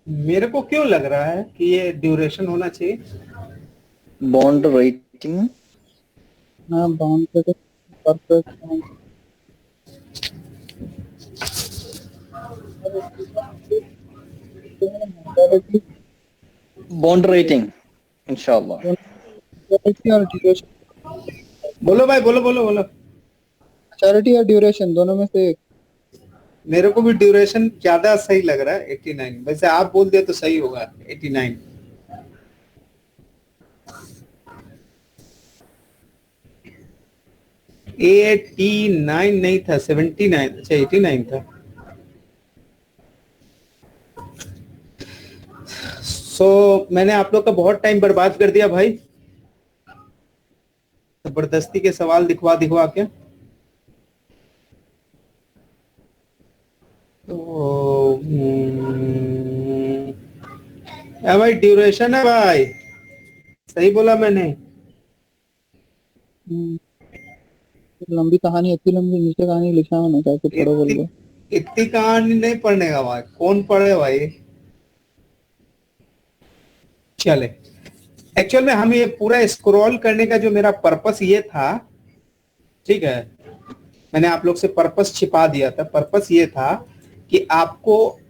मेरे को क्यों लग रहा है कि ये ड्यूरेशन होना चाहिए? बॉन्ड रेटिंग, ना bond के corporate bond maturity bond rating इंशाल्लाह। maturity और duration, बोलो भाई, बोलो बोलो बोलो। maturity और duration दोनों में से एक। मेरे को भी ड्यूरेशन ज्यादा सही लग रहा है 89। वैसे आप बोल दे तो सही होगा 89। $89 नहीं था, 79। अच्छा 89 था। मैंने आप लोग का बहुत टाइम बर्बाद कर दिया भाई, जबरदस्ती के सवाल दिखवा दिखवा के। तो भाई ड्यूरेशन है भाई, सही बोला मैंने? लंबी कहानी, इतनी लंबी नीचे कहानी लिखा होना क्या कुछ पढ़ो बोल दो। इतनी कहानी नहीं पढ़ने का भाई, कौन पढ़े भाई। चले, एक्चुअल में हम ये पूरा स्क्रॉल करने का जो मेरा पर्पस ये था, ठीक है, मैंने आप लोग से पर्पस छिपा दिया था। पर्पस ये था कि आपको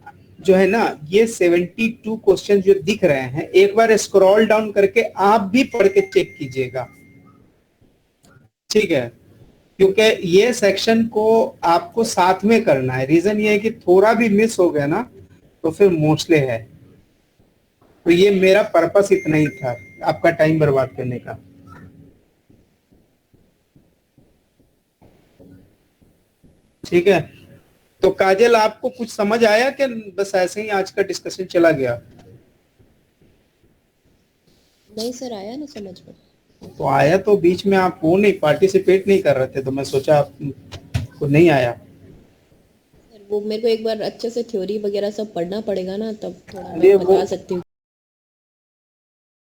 जो है ना ये 72 क्वेश्चन जो दिख रहे हैं, एक बार स्क्रॉल डाउन करके आप भी पढ़ के चेक कीजिएगा, ठीक है, क्योंकि ये सेक्शन को आपको साथ में करना है। रीजन ये है कि थोड़ा भी मिस हो गया ना तो फिर मोस्टले है। तो ये मेरा पर्पस इतना ही था, आपका टाइम बर्बाद करने का। ठीक है, तो काजल आपको कुछ समझ आया कि बस ऐसे ही आज का डिस्कशन चला गया? नहीं सर, आया ना समझ में। तो आया तो बीच में आप वो नहीं पार्टिसिपेट नहीं कर रहे थे, तो मैं सोचा आपको नहीं आया। सर वो मेरे को एक बार अच्छे से थ्योरी वगैरह सब पढ़ना पड़ेगा ना, तब थोड़ा अरे मैं वो- बता सकती हूँ।